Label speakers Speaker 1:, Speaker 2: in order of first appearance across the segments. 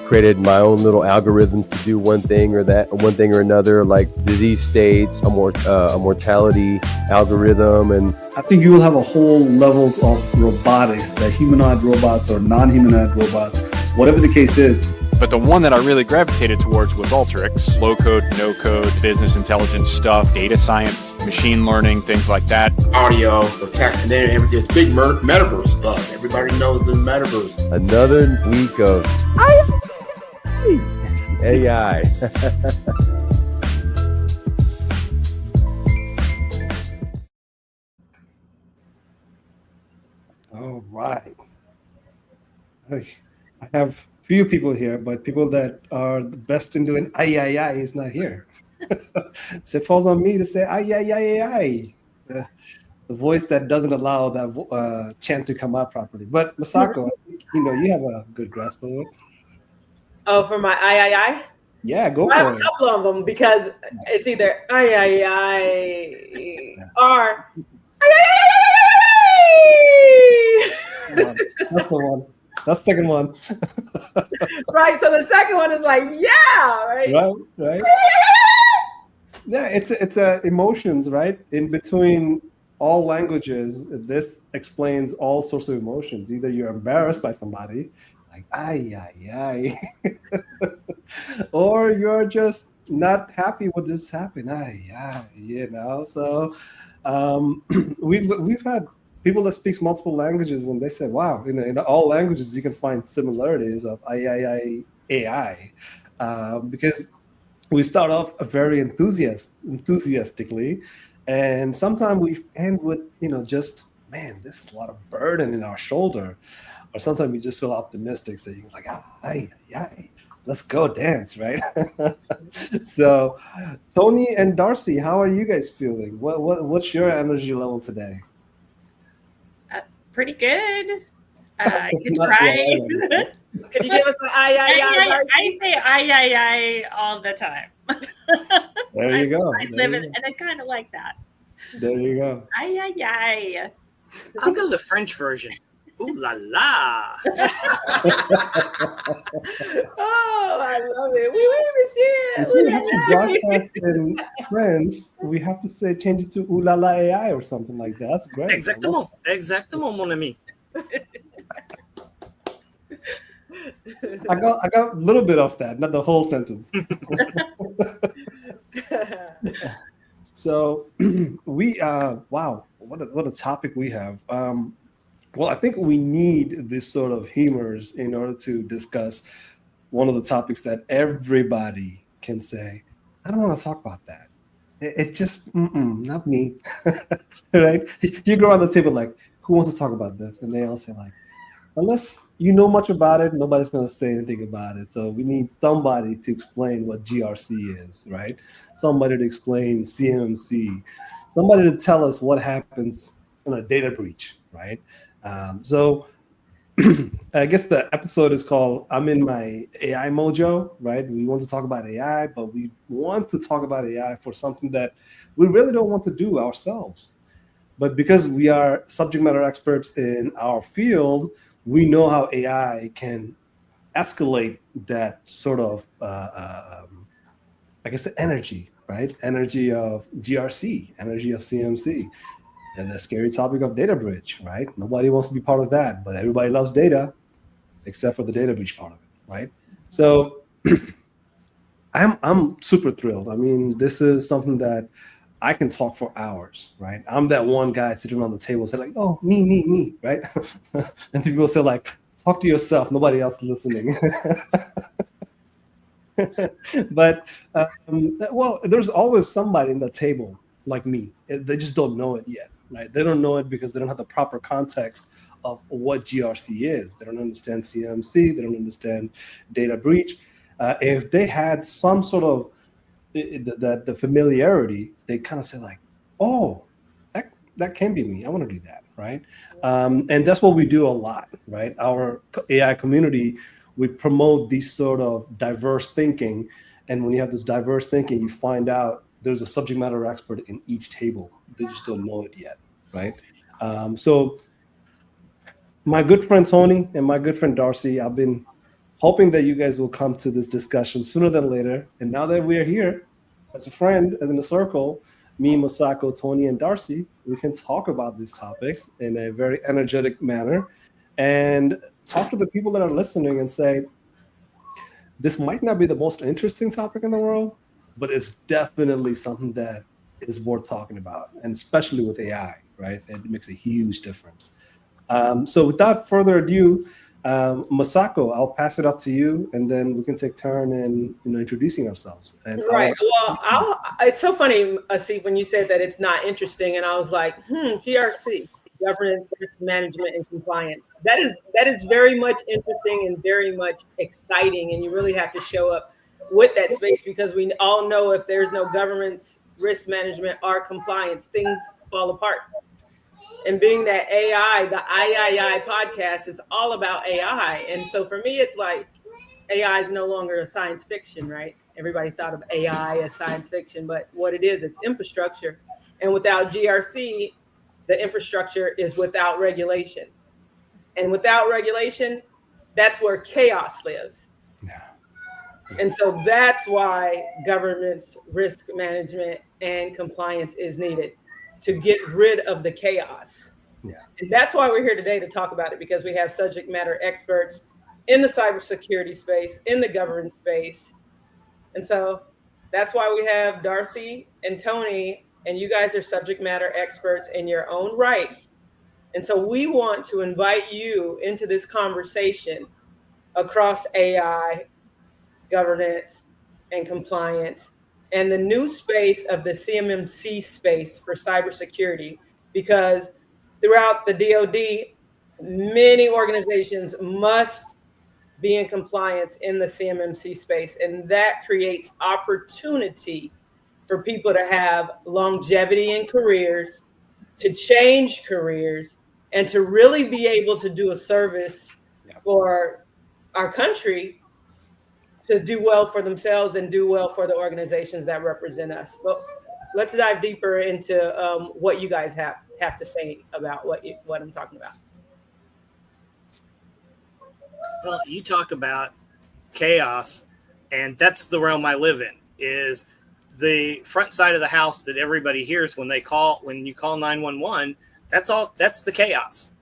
Speaker 1: created my own little algorithms to do one thing or another, like disease states, a mortality algorithm. And
Speaker 2: I think you will have a whole levels of robotics, that humanoid robots or non-humanoid robots, whatever the case is.
Speaker 3: But the one that I really gravitated towards was Alteryx. Low code, no code, business intelligence stuff, data science, machine learning, things like that.
Speaker 4: Audio, the text, and then there's big metaverse buzz. Everybody knows the metaverse.
Speaker 1: Another week of AI.
Speaker 2: All right. I have few people here, but people that are the best in doing AI is not here. So it falls on me to say AI. The voice that doesn't allow that chant to come out properly. But Masako, I think, you have a good grasp of it.
Speaker 5: Oh, for my I?
Speaker 2: Yeah, go
Speaker 5: I have
Speaker 2: for it.
Speaker 5: a couple of them because it's either I or
Speaker 2: That's the one. That's the second one.
Speaker 5: Right. So the second one is like, yeah, right.
Speaker 2: Right. Yeah, it's emotions, right? In between all languages, this explains all sorts of emotions. Either you're embarrassed by somebody, like ay, or you're just not happy with this happened. So we've had people that speaks multiple languages, and they say, wow, in all languages you can find similarities of AI, because we start off very enthusiastically, and sometimes we end with, just, man, this is a lot of burden in our shoulder. Or sometimes we just feel optimistic, so you're like, let's go dance, right? So, Tony and Darcy, how are you guys feeling? What's your energy level today?
Speaker 6: Pretty good. I can try.
Speaker 5: Could you give us an I
Speaker 6: say I all the time.
Speaker 2: There you go.
Speaker 6: I live in, and I kind of like that.
Speaker 2: There you go.
Speaker 6: I.
Speaker 7: I'll go the French version. Ooh la la.
Speaker 5: Oh, I love it. We
Speaker 2: broadcast in France, we have to change it to ooh la la AI or something like that. That's great.
Speaker 7: Exactement, mon ami.
Speaker 2: I got a little bit of that, not the whole sentence. So we wow, what a topic we have. Well, I think we need this sort of humors in order to discuss one of the topics that everybody can say, I don't want to talk about that. It just, not me, right? You go around the table like, who wants to talk about this? And they all say like, unless you know much about it, nobody's going to say anything about it. So we need somebody to explain what GRC is, right? Somebody to explain CMMC, somebody to tell us what happens in a data breach, right? So I guess the episode is called I'm in my AI Mojo, right? We want to talk about AI, but we want to talk about AI for something that we really don't want to do ourselves. But because we are subject matter experts in our field, we know how AI can escalate that sort of, I guess, the energy, right? Energy of GRC, energy of CMMC. And the scary topic of data breach, right? Nobody wants to be part of that, but everybody loves data, except for the data breach part of it, right? So I'm super thrilled. I mean, this is something that I can talk for hours, right? I'm that one guy sitting on the table saying like, oh, me, right? And people say like, talk to yourself. Nobody else is listening. But, well, there's always somebody in the table like me. They just don't know it yet. Right? They don't know it because they don't have the proper context of what GRC is. They don't understand CMMC. They don't understand data breach. If they had some sort of the familiarity, they kind of say like, oh, that can be me. I want to do that, right? And that's what we do a lot, right? Our AI community, we promote these sort of diverse thinking. And when you have this diverse thinking, you find out there's a subject matter expert in each table. They just don't know it yet, right? So my good friend Tony and my good friend Darcy, I've been hoping that you guys will come to this discussion sooner than later. And now that we're here, as a friend, as in a circle, me, Masako, Tony, and Darcy, we can talk about these topics in a very energetic manner and talk to the people that are listening and say, this might not be the most interesting topic in the world, but it's definitely something that is worth talking about, and especially with AI, right? It makes a huge difference. So without further ado, Masako, I'll pass it up to you, and then we can take turn in introducing ourselves. And
Speaker 5: right. Well, it's so funny, Asif, when you said that it's not interesting, and I was like, GRC, governance, risk management, and compliance. That is very much interesting and very much exciting, and you really have to show up with that space, because we all know if there's no governance, risk management, or compliance, things fall apart. And being that AI, the III podcast is all about AI. And so for me, it's like AI is no longer a science fiction, right? Everybody thought of AI as science fiction, but what it is, it's infrastructure. And without GRC, the infrastructure is without regulation. And without regulation, that's where chaos lives.
Speaker 2: Yeah.
Speaker 5: And so that's why governance, risk management, and compliance is needed to get rid of the chaos.
Speaker 2: Yeah.
Speaker 5: And that's why we're here today to talk about it, because we have subject matter experts in the cybersecurity space, in the governance space. And so that's why we have Darcy and Tony, and you guys are subject matter experts in your own right. And so we want to invite you into this conversation across AI, governance, and compliance, and the new space of the CMMC space for cybersecurity, because throughout the DoD, many organizations must be in compliance in the CMMC space, and that creates opportunity for people to have longevity in careers, to change careers, and to really be able to do a service for our country, to do well for themselves and do well for the organizations that represent us. But let's dive deeper into what you guys have to say about what I'm talking about.
Speaker 7: Well, you talk about chaos, and that's the realm I live in, is the front side of the house that everybody hears when you call 911. That's the chaos.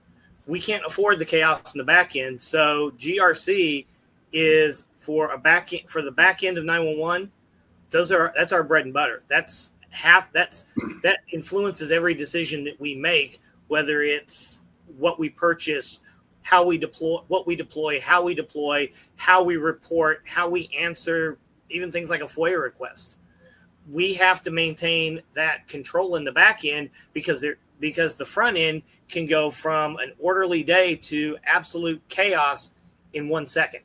Speaker 7: We can't afford the chaos in the back end. So GRC is for the back end of 911. That's our bread and butter. That influences every decision that we make, whether it's what we purchase, how we deploy, how we report, how we answer, even things like a FOIA request. We have to maintain that control in the back end, because the front end can go from an orderly day to absolute chaos in 1 second.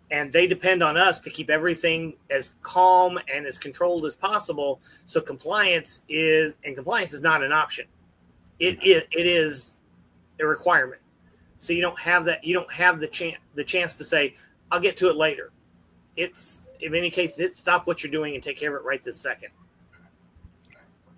Speaker 7: And they depend on us to keep everything as calm and as controlled as possible. So compliance is not an option. It is a requirement. So you don't have that. You don't have the chance to say, "I'll get to it later." It's, in many cases, it's stop what you're doing and take care of it right this second.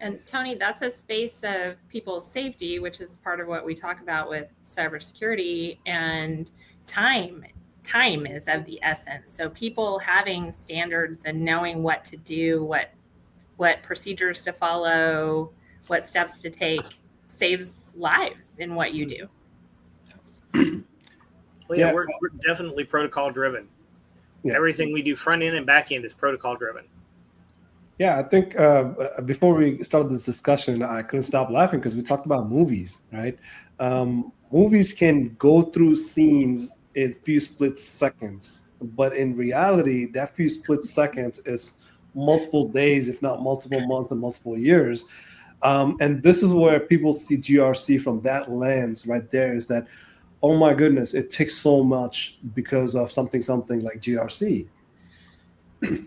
Speaker 6: And Tony, that's a space of people's safety, which is part of what we talk about with cybersecurity, and time. Time is of the essence. So people having standards and knowing what to do, what procedures to follow, what steps to take, saves lives in what you do.
Speaker 7: Well, yeah, we're definitely protocol driven. Yeah. Everything we do front end and back end is protocol driven.
Speaker 2: Yeah, I think before we started this discussion, I couldn't stop laughing because we talked about movies, right? Movies can go through scenes in few split seconds, but in reality, that few split seconds is multiple days, if not multiple months and multiple years. And this is where people see GRC from that lens right there, is that, oh my goodness, it takes so much because of something like GRC.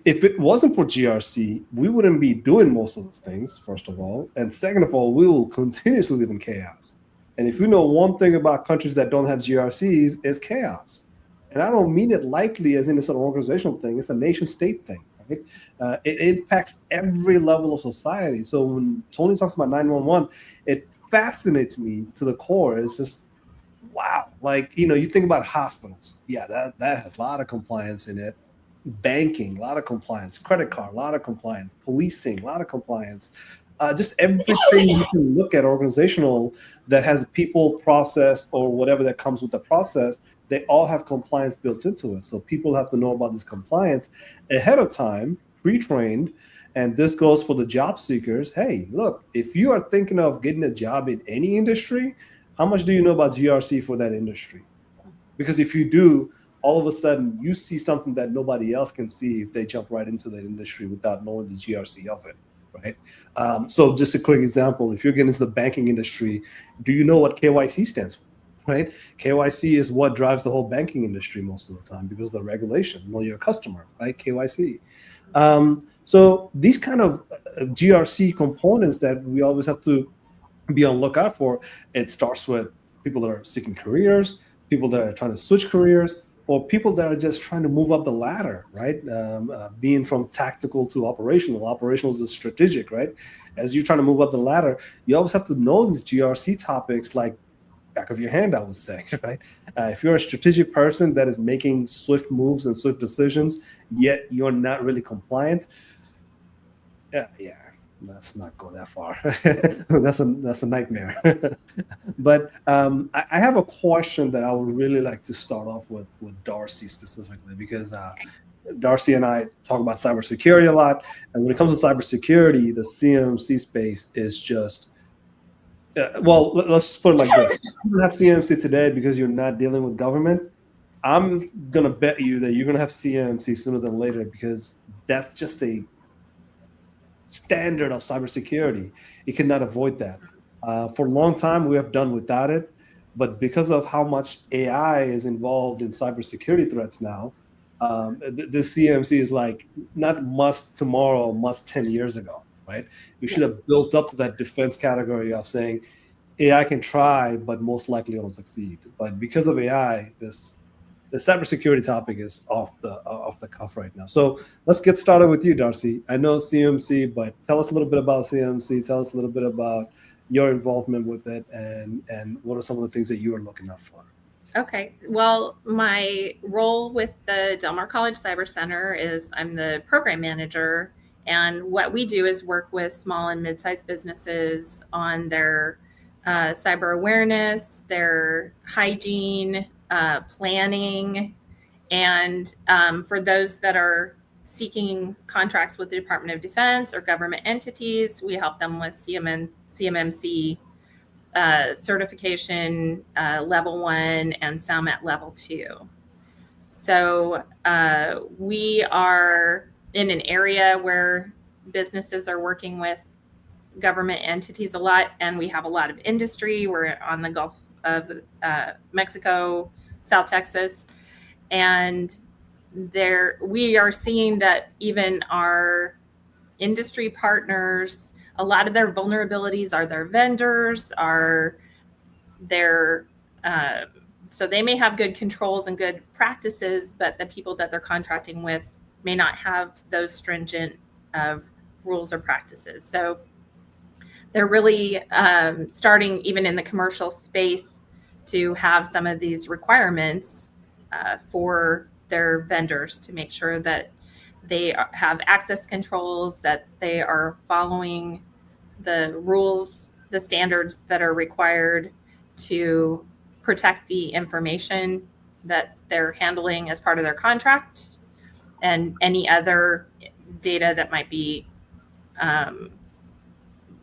Speaker 2: If it wasn't for GRC, we wouldn't be doing most of those things, first of all. And second of all, we will continuously live in chaos. And if you know one thing about countries that don't have GRCs, is chaos. And I don't mean it lightly as in it's an organizational thing. It's a nation state thing, right? It impacts every level of society. So when Tony talks about 911, it fascinates me to the core. It's just, wow. Like, you think about hospitals. Yeah, that has a lot of compliance in it. Banking, a lot of compliance. Credit card, a lot of compliance. Policing, a lot of compliance. Just everything you can look at organizational that has people, process, or whatever that comes with the process, they all have compliance built into it. So people have to know about this compliance ahead of time, pre-trained. And this goes for the job seekers. Hey, look, if you are thinking of getting a job in any industry, how much do you know about GRC for that industry? Because if you do, all of a sudden you see something that nobody else can see if they jump right into that industry without knowing the GRC of it, right? So just a quick example, if you're getting into the banking industry, do you know what KYC stands for? Right? KYC is what drives the whole banking industry most of the time because of the regulation, know your customer, right? KYC. So these kind of GRC components that we always have to be on lookout for, it starts with people that are seeking careers, people that are trying to switch careers, or people that are just trying to move up the ladder, right? Being from tactical to operational. Operational is strategic, right? As you're trying to move up the ladder, you always have to know these GRC topics like back of your hand, I would say, right? If you're a strategic person that is making swift moves and swift decisions, yet you're not really compliant, yeah, let's not go that far. that's a nightmare. But I have a question that I would really like to start off with Darcy specifically, because Darcy and I talk about cybersecurity a lot, and when it comes to cybersecurity, the CMMC space is just well, let's just put it like this. You don't have CMMC today because you're not dealing with government. I'm going to bet you that you're going to have CMMC sooner than later because that's just a standard of cybersecurity. You cannot avoid that. For a long time, we have done without it. But because of how much AI is involved in cybersecurity threats now, the CMMC is like not must tomorrow, must 10 years ago. Right? We should have built up to that defense category of saying AI can try, but most likely won't succeed. But because of AI, the cybersecurity topic is off the cuff right now. So let's get started with you, Darcy. I know CMMC, but tell us a little bit about CMMC. Tell us a little bit about your involvement with it, and what are some of the things that you are looking out for.
Speaker 6: Okay. Well, my role with the Del Mar College Cyber Center is I'm the program manager. And what we do is work with small and mid-sized businesses on their cyber awareness, their hygiene, planning, and for those that are seeking contracts with the Department of Defense or government entities, we help them with CMMC certification level 1 and some at level 2. So we are in an area where businesses are working with government entities a lot, and we have a lot of industry. We're on the Gulf of Mexico, South Texas, and there we are seeing that even our industry partners, a lot of their vulnerabilities are their vendors, are their so they may have good controls and good practices, but the people that they're contracting with may not have those stringent rules or practices. So they're really starting, even in the commercial space, to have some of these requirements for their vendors to make sure that they have access controls, that they are following the rules, the standards that are required to protect the information that they're handling as part of their contract, and any other data that might be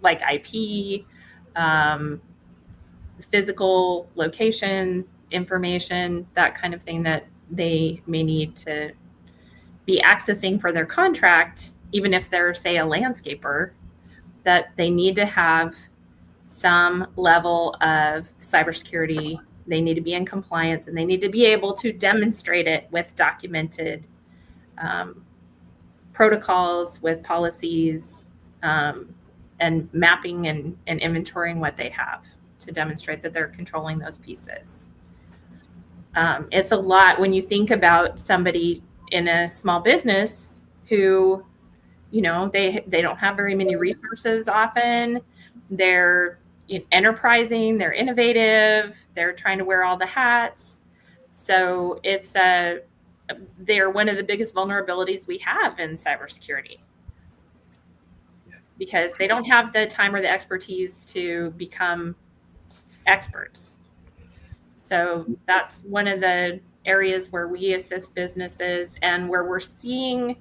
Speaker 6: like IP, physical locations, information, that kind of thing that they may need to be accessing for their contract, even if they're, say, a landscaper, that they need to have some level of cybersecurity. They need to be in compliance, and they need to be able to demonstrate it with documented protocols, with policies, and mapping and inventorying what they have to demonstrate that they're controlling those pieces. It's a lot when you think about somebody in a small business who, you know, they don't have very many resources often. They're enterprising, they're innovative, they're trying to wear all the hats. So they're one of the biggest vulnerabilities we have in cybersecurity, because they don't have the time or the expertise to become experts. So that's one of the areas where we assist businesses, and where we're seeing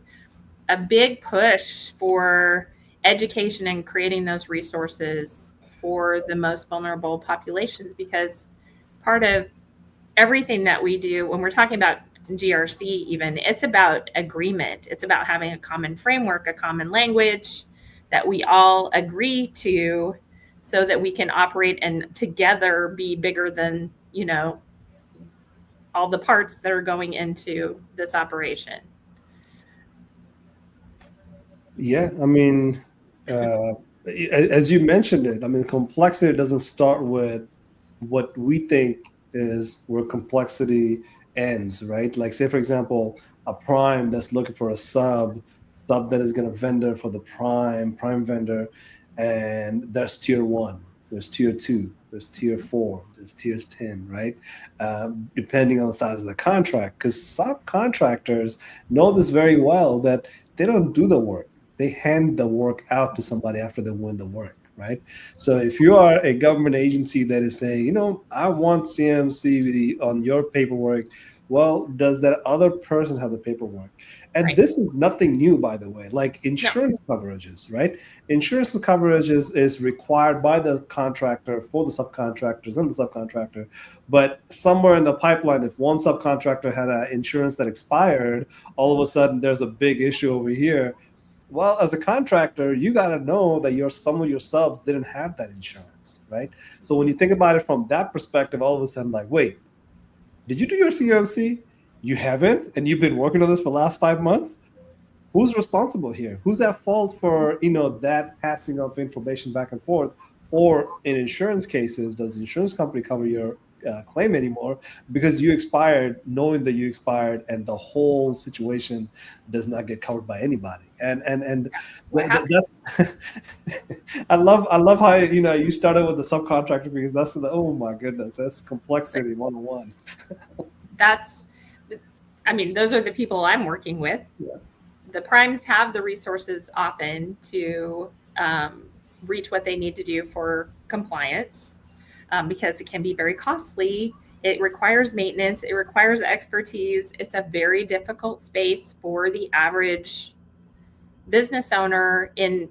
Speaker 6: a big push for education and creating those resources for the most vulnerable populations, because part of everything that we do when we're talking about GRC, even, it's about agreement. It's about having a common framework, a common language that we all agree to, so that we can operate and together be bigger than, all the parts that are going into this operation.
Speaker 2: Yeah, I mean, as you mentioned it, I mean, complexity doesn't start with what we think is where complexity ends, right? Like, say, for example, a prime that's looking for a sub that is going to vendor for the prime vendor, and that's tier 1, there's tier 2, there's tier 4, there's tiers 10, right? Depending on the size of the contract, because subcontractors know this very well, that they don't do the work. They hand the work out to somebody after they win the work, right? So if you are a government agency that is saying, I want CMMC on your paperwork, well, does that other person have the paperwork? And
Speaker 6: Right.
Speaker 2: This is nothing new, by the way, like insurance coverages, right? Insurance coverages is required by the contractor for the subcontractors and the subcontractor. But somewhere in the pipeline, if one subcontractor had an insurance that expired, all of a sudden there's a big issue over here. Well, as a contractor, you got to know that some of your subs didn't have that insurance, right? So when you think about it from that perspective, all of a sudden, like, wait, did you do your CMMC? You haven't, and you've been working on this for the last 5 months? Who's responsible here? Who's at fault for, that passing of information back and forth? Or in insurance cases, does the insurance company cover your claim anymore because you expired, knowing that you expired, and the whole situation does not get covered by anybody? And that's I love how you started with the subcontractor, because that's oh my goodness, that's complexity 101.
Speaker 6: Those are the people I'm working with.
Speaker 2: Yeah.
Speaker 6: The primes have the resources often to reach what they need to do for compliance, because it can be very costly. It requires maintenance. It requires expertise. It's a very difficult space for the average business owner. And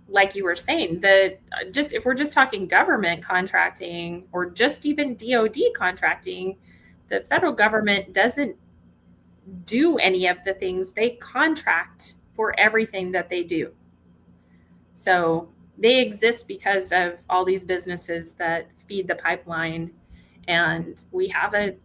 Speaker 6: like you were saying, if we're just talking government contracting, or just even DoD contracting, the federal government doesn't do any of the things. They contract for everything that they do. So they exist because of all these businesses that feed the pipeline, and we have a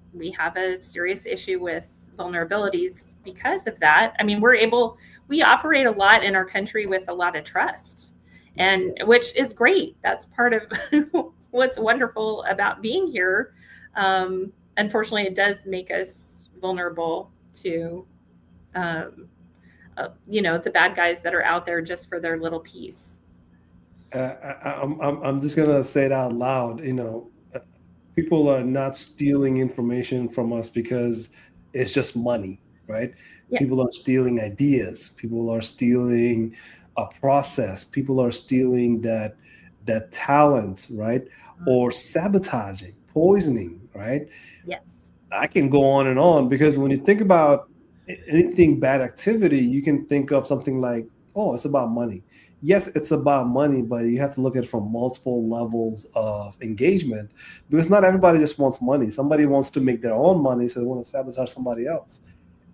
Speaker 6: serious issue with vulnerabilities because of that. I mean, we operate a lot in our country with a lot of trust, and which is great. That's part of what's wonderful about being here. Unfortunately, it does make us vulnerable to the bad guys that are out there just for their little piece.
Speaker 2: I'm just gonna say it out loud. People are not stealing information from us because it's just money, right? Yeah. People are stealing ideas. People are stealing a process. People are stealing that talent, right? Or sabotaging, poisoning, right?
Speaker 6: Yes.
Speaker 2: I can go on and on, because when you think about anything bad activity, you can think of something like, oh, it's about money. Yes, it's about money, but you have to look at it from multiple levels of engagement, because not everybody just wants money. Somebody wants to make their own money, so they want to sabotage somebody else.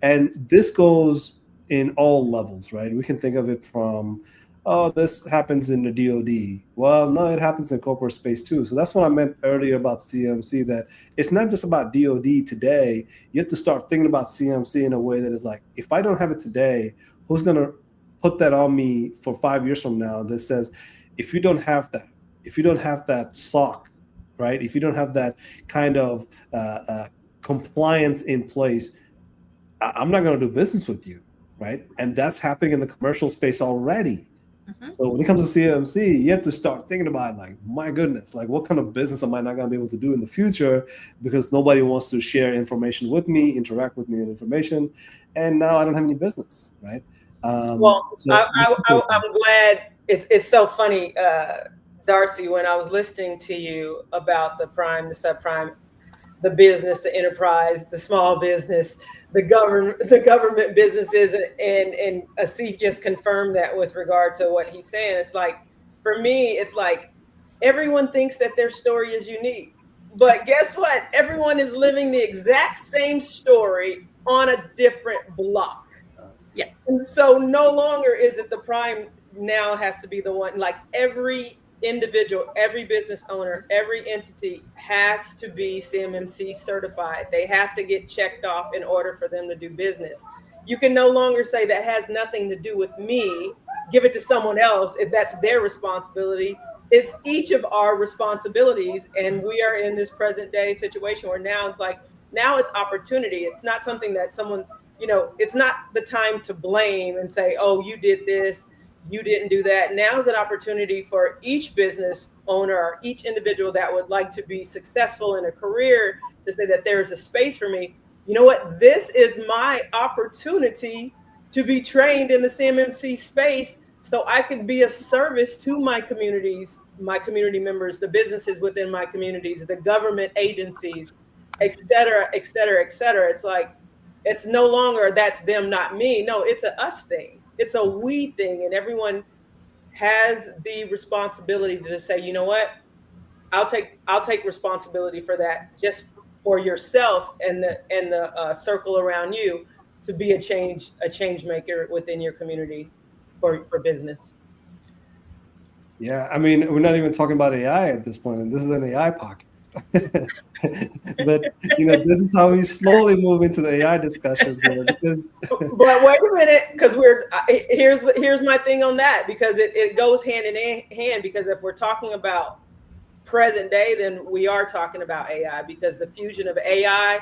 Speaker 2: And this goes in all levels, right? We can think of it from, oh, this happens in the DoD. Well, no, it happens in corporate space too. So that's what I meant earlier about CMMC, that it's not just about DoD today. You have to start thinking about CMMC in a way that is like, if I don't have it today, who's going to put that on me for 5 years from now, that says, if you don't have that SOC, right? If you don't have that kind of compliance in place, I'm not going to do business with you, right? And that's happening in the commercial space already. So when it comes to CMMC, you have to start thinking about like, my goodness, like what kind of business am I not going to be able to do in the future because nobody wants to share information with me, interact with me with information, and now I don't have any business, right?
Speaker 5: I'm glad. It's so funny, Darcy, when I was listening to you about the prime, the subprime, the business, the enterprise, the small business, the government businesses, and Asif just confirmed that with regard to what he's saying. It's like, for me, it's like everyone thinks that their story is unique, but guess what? Everyone is living the exact same story on a different block.
Speaker 6: Yeah.
Speaker 5: And so no longer is it the prime now has to be the one. Like every individual, every business owner, every entity has to be CMMC certified. They have to get checked off in order for them to do business. You can no longer say that has nothing to do with me, give it to someone else if that's their responsibility. It's each of our responsibilities. And we are in this present day situation where now it's like, now it's opportunity. It's not something that someone, it's not the time to blame and say, oh, you did this, you didn't do that. Now is an opportunity for each business owner or each individual that would like to be successful in a career to say that there is a space for me. You know what? This is my opportunity to be trained in the CMMC space so I can be of service to my communities, my community members, the businesses within my communities, the government agencies, et cetera, et cetera, et cetera. It's like, it's no longer that's them, not me. No, it's a us thing. It's a we thing, and everyone has the responsibility to say, you know what, I'll take responsibility for that, just for yourself and the circle around you, to be a change maker within your community for business.
Speaker 2: Yeah, I mean, we're not even talking about AI at this point, and this is an AI pocket. But this is how we slowly move into the AI discussions here, because
Speaker 5: but wait a minute, because here's my thing on that, because it goes hand in hand, because if we're talking about present day, then we are talking about AI, because the fusion of AI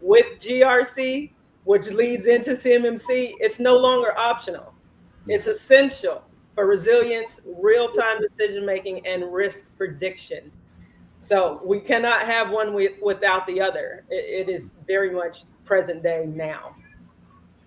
Speaker 5: with GRC, which leads into CMMC, it's no longer optional. It's essential for resilience, real-time decision making, and risk prediction. So we cannot have one without the other. It is very much present day now.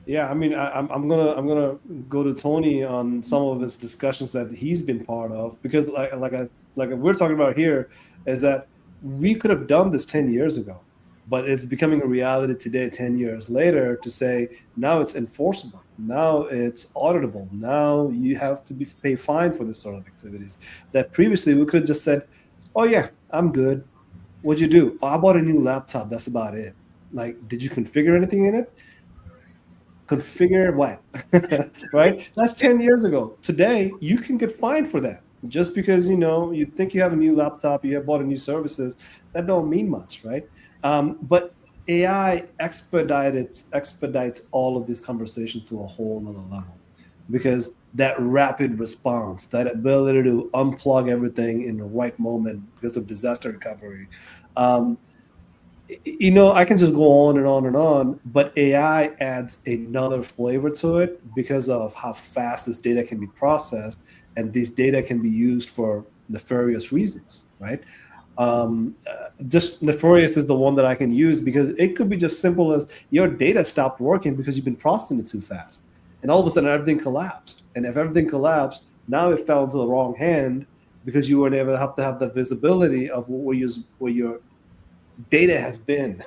Speaker 2: Yeah, I mean, I'm gonna go to Tony on some of his discussions that he's been part of, because like we're talking about here is that we could have done this 10 years ago, but it's becoming a reality today, 10 years later, to say now it's enforceable, now it's auditable, now you have to pay fine for this sort of activities that previously we could have just said, oh yeah, I'm good. What'd you do? Oh, I bought a new laptop. That's about it. Like, did you configure anything in it? Configure what? Right? That's 10 years ago. Today, you can get fined for that. Just because, you think you have a new laptop, you have bought a new services, that don't mean much, right? But AI expedites all of these conversations to a whole nother level, because that rapid response, that ability to unplug everything in the right moment because of disaster recovery. I can just go on and on and on, but AI adds another flavor to it because of how fast this data can be processed, and this data can be used for nefarious reasons, right? Just nefarious is the one that I can use, because it could be just simple as your data stopped working because you've been processing it too fast. And all of a sudden, everything collapsed. And if everything collapsed, now it fell into the wrong hand because you weren't able to have the visibility of where your data has been.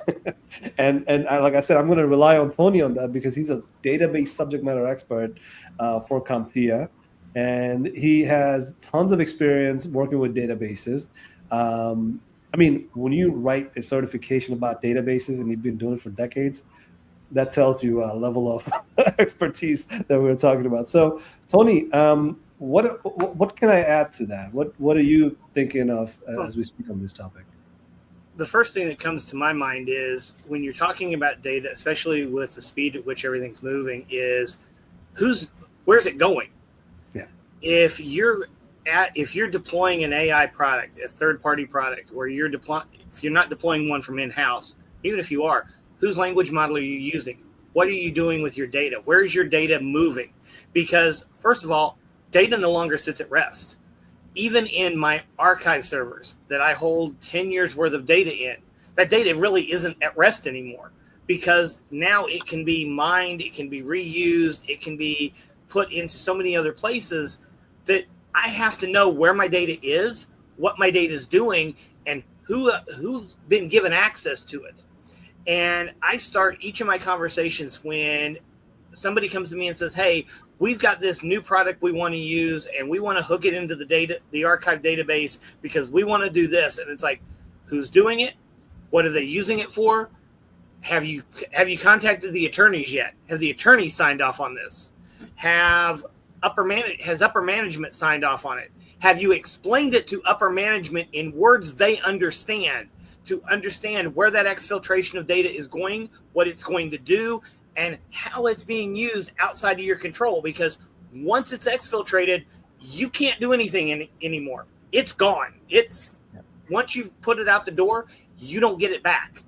Speaker 2: and like I said, I'm going to rely on Tony on that, because he's a database subject matter expert for CompTIA, and he has tons of experience working with databases. I mean, when you write a certification about databases and you've been doing it for decades, that tells you a level of expertise that we were talking about. So, Tony, what can I add to that? What are you thinking of as we speak on this topic?
Speaker 7: The first thing that comes to my mind is, when you're talking about data, especially with the speed at which everything's moving, is where's it going?
Speaker 2: Yeah.
Speaker 7: If you're deploying an AI product, a third-party product, or if you're not deploying one from in-house, even if you are, whose language model are you using? What are you doing with your data? Where is your data moving? Because, first of all, data no longer sits at rest. Even in my archive servers that I hold 10 years worth of data in, that data really isn't at rest anymore, because now it can be mined, it can be reused, it can be put into so many other places that I have to know where my data is, what my data is doing, and who's been given access to it. And I start each of my conversations when somebody comes to me and says, hey, we've got this new product we want to use, and we want to hook it into the archive database because we want to do this. And it's like, who's doing it? What are they using it for? Have you contacted the attorneys yet? Have the attorneys signed off on this? Has upper management signed off on it? Have you explained it to upper management in words they understand, to understand where that exfiltration of data is going, what it's going to do, and how it's being used outside of your control? Because once it's exfiltrated, you can't do anything anymore. It's gone. Once you've put it out the door, you don't get it back.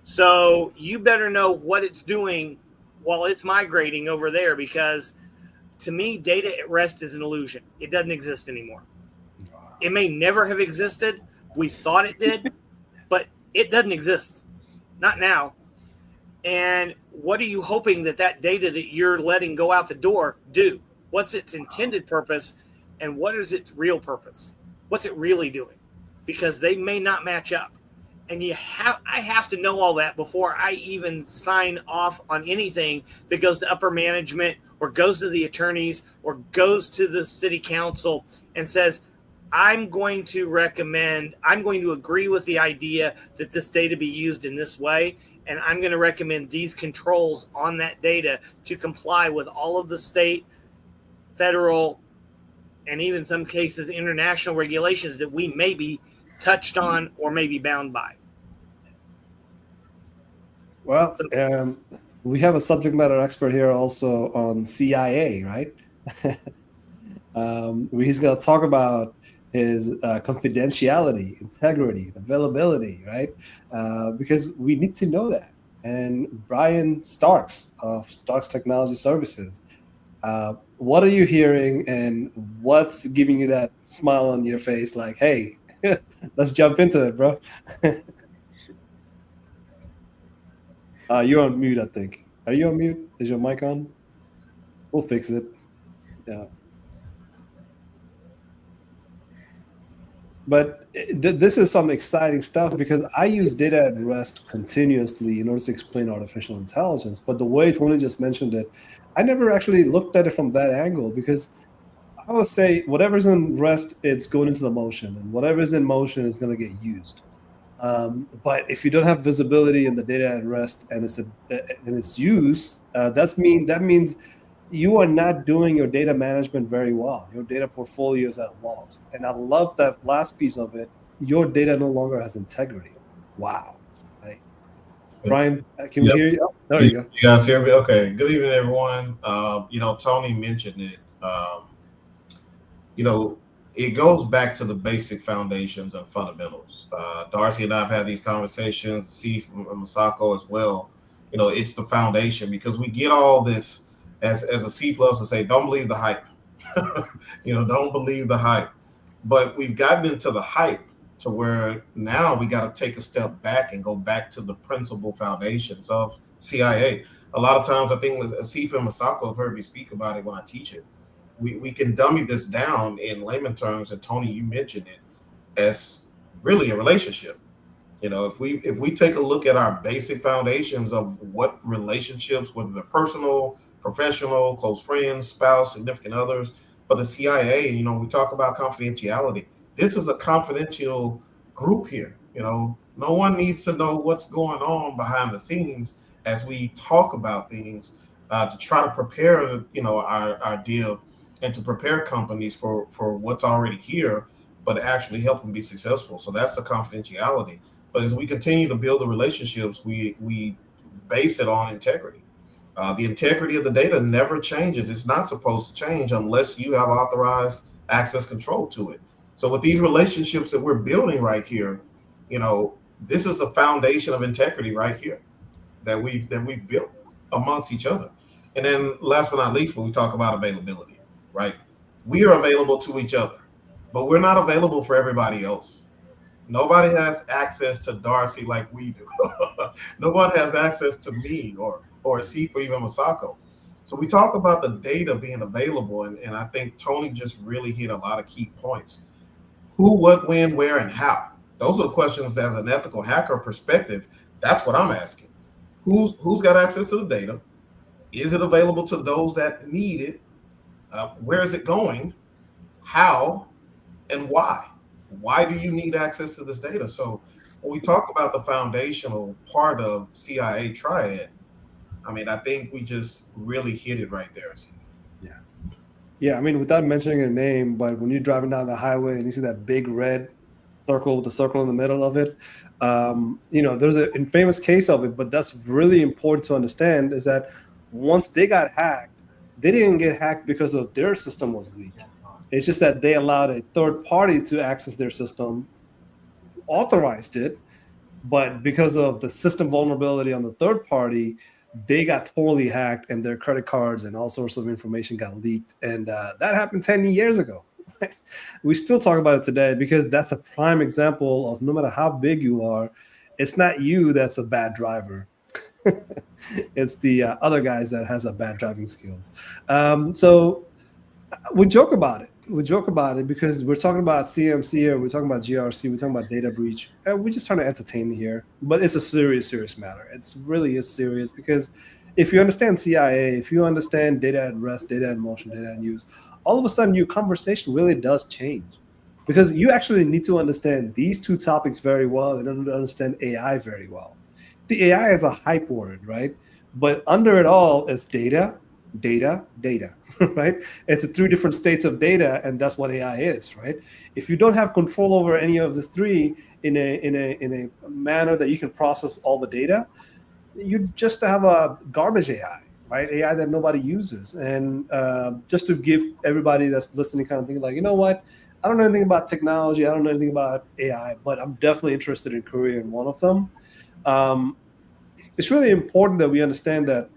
Speaker 7: So you better know what it's doing while it's migrating over there, because to me, data at rest is an illusion. It doesn't exist anymore. It may never have existed. We thought it did, but it doesn't exist. Not now. And what are you hoping that data that you're letting go out the door do? What's its intended purpose, and what is its real purpose? What's it really doing? Because they may not match up. And I have to know all that before I even sign off on anything that goes to upper management or goes to the attorneys or goes to the city council and says, I'm going to agree with the idea that this data be used in this way. And I'm going to recommend these controls on that data to comply with all of the state, federal, and even some cases international regulations that we may be touched on or may be bound by.
Speaker 2: Well, we have a subject matter expert here also on CIA, right? He's going to talk about his confidentiality, integrity, availability, right? Because we need to know that. And Brian Starks of Starks Technology Services, what are you hearing, and what's giving you that smile on your face like, hey, let's jump into it, bro? You're on mute, I think. Are you on mute? Is your mic on? We'll fix it. Yeah. But this is some exciting stuff, because I use data at rest continuously in order to explain artificial intelligence. But the way Tony just mentioned it, I never actually looked at it from that angle, because I would say whatever's in rest, it's going into the motion, and whatever's in motion is going to get used. But if you don't have visibility in the data at rest and its use, that means you are not doing your data management very well. Your data portfolio is at loss. And I love that last piece of it. Your data no longer has integrity. Wow. Right. Brian, can we hear you? Oh, there you go.
Speaker 8: You guys hear me? Okay. Good evening, everyone. Tony mentioned it. It goes back to the basic foundations and fundamentals. Darcy and I have had these conversations, Steve and Masako as well. It's the foundation, because we get all this, as a C loves to say, don't believe the hype. Don't believe the hype. But we've gotten into the hype to where now we got to take a step back and go back to the principal foundations of CIA. A lot of times, I think Asif and Masako have heard me speak about it when I teach it. We can dummy this down in layman terms, and Tony, you mentioned it, as really a relationship. If we take a look at our basic foundations of what relationships, whether they're personal, professional, close friends, spouse, significant others, but the CIA, we talk about confidentiality. This is a confidential group here. No one needs to know what's going on behind the scenes as we talk about things to try to prepare, our deal, and to prepare companies for what's already here, but actually help them be successful. So that's the confidentiality. But as we continue to build the relationships, we base it on integrity. The integrity of the data never changes. It's not supposed to change unless you have authorized access control to it. So with these relationships that we're building right here, this is the foundation of integrity right here that we've built amongst each other. And then last but not least, when we talk about availability, right? We are available to each other, but we're not available for everybody else. Nobody has access to Darcy like we do. Nobody has access to me or C for even Masako. So we talk about the data being available, and I think Tony just really hit a lot of key points. Who, what, when, where, and how. Those are the questions as an ethical hacker perspective. That's what I'm asking. Who's got access to the data? Is it available to those that need it? Where is it going? How and why? Why do you need access to this data? So when we talk about the foundational part of CIA Triad, I mean, I think we just really hit it right there.
Speaker 2: Yeah, I mean, without mentioning a name, but when you're driving down the highway and you see that big red circle with the circle in the middle of it, there's an infamous case of it, but that's really important to understand is that once they got hacked, they didn't get hacked because of their system was weak. It's just that they allowed a third party to access their system, authorized it, but because of the system vulnerability on the third party, they got totally hacked and their credit cards and all sorts of information got leaked. And that happened 10 years ago. We still talk about it today because that's a prime example of no matter how big you are, it's not you that's a bad driver. It's the other guys that has a bad driving skills. So we joke about it. We joke about it because we're talking about CMC or we're talking about GRC, we're talking about data breach. And we're just trying to entertain here, but it's a serious matter. It really is serious because if you understand CIA, if you understand data at rest, data in motion, data in use, all of a sudden your conversation really does change because you actually need to understand these two topics very well and understand AI very well. The AI is a hype word, right? But under it all is data, right? It's 3 different states of data, and that's what AI is, right? If you don't have control over any of the 3 in a manner that you can process all the data, you just have a garbage AI, right? AI that nobody uses. And just to give everybody that's listening kind of think like, you know what? I don't know anything about technology. I don't know anything about AI, but I'm definitely interested in career in one of them. It's really important that we understand that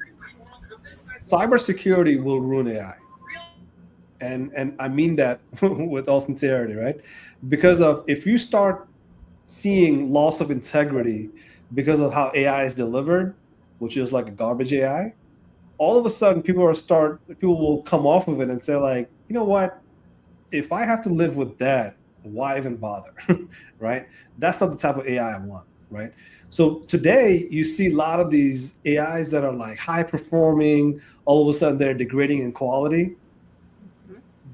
Speaker 2: cybersecurity will ruin AI. And I mean that with all sincerity, right? Because of if you start seeing loss of integrity because of how AI is delivered, which is like a garbage AI, all of a sudden people will come off of it and say like, you know what? If I have to live with that, why even bother, right? That's not the type of AI I want, right? So today you see a lot of these AIs that are like high performing, all of a sudden they're degrading in quality.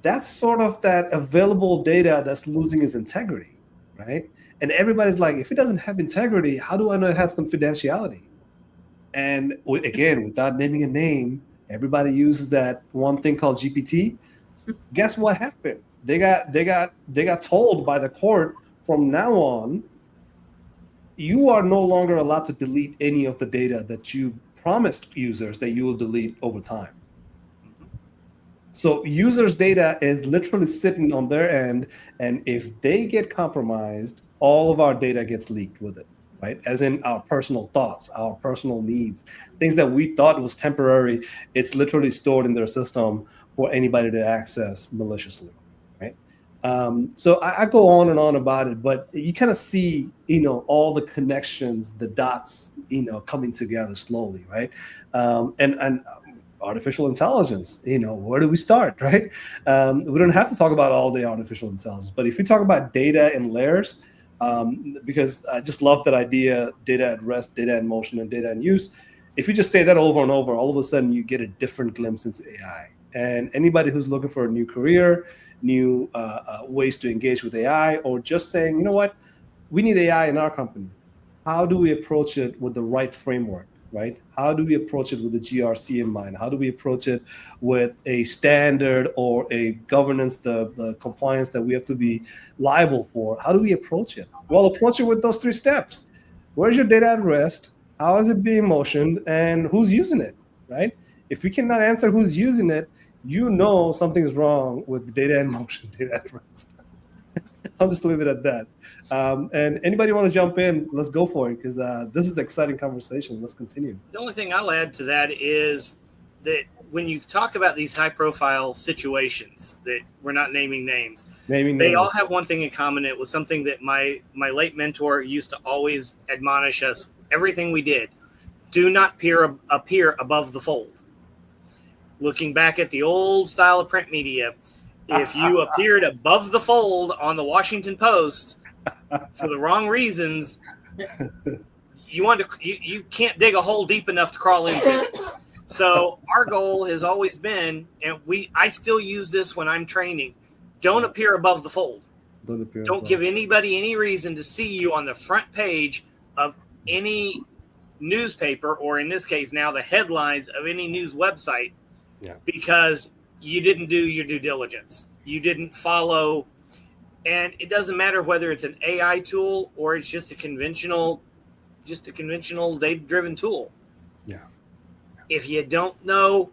Speaker 2: That's sort of that available data that's losing its integrity, right? And everybody's like, if it doesn't have integrity, how do I know it has confidentiality? And again, without naming a name, everybody uses that one thing called GPT. Guess what happened? They got told by the court from now on, you are no longer allowed to delete any of the data that you promised users that you will delete over time. So users' data is literally sitting on their end, and if they get compromised, all of our data gets leaked with it, right? As in our personal thoughts, our personal needs, things that we thought was temporary, it's literally stored in their system for anybody to access maliciously, right? So I go on and on about it, but you kind of see, all the connections, the dots, coming together slowly, right? And artificial intelligence, where do we start, right? We don't have to talk about all the artificial intelligence, but if we talk about data in layers, because I just love that idea, data at rest, data in motion, and data in use. If you just say that over and over, all of a sudden you get a different glimpse into AI. And anybody who's looking for a new career, new ways to engage with AI, or just saying, you know what, we need AI in our company. How do we approach it with the right framework, right? How do we approach it with the GRC in mind? How do we approach it with a standard or a governance, the compliance that we have to be liable for? How do we approach it? Well, approach it with those 3 steps. Where's your data at rest? How is it being motioned? And who's using it, right? If we cannot answer who's using it, something's wrong with the data in motion, data at rest. I'll just leave it at that. And anybody want to jump in, let's go for it, because this is an exciting conversation. Let's continue.
Speaker 7: The only thing I'll add to that is that when you talk about these high profile situations that we're not naming names,
Speaker 2: Naming
Speaker 7: they
Speaker 2: names.
Speaker 7: all have one thing in common. It was something that my late mentor used to always admonish us. Everything we did, do not appear above the fold. Looking back at the old style of print media, if you appeared above the fold on the Washington Post for the wrong reasons, you can't dig a hole deep enough to crawl into. So our goal has always been, and I still use this when I'm training, don't appear above the fold. Don't give anybody any reason to see you on the front page of any newspaper, or in this case now the headlines of any news website, because you didn't do your due diligence. You didn't follow, and it doesn't matter whether it's an AI tool or it's just a conventional data-driven tool. Yeah. If you don't know,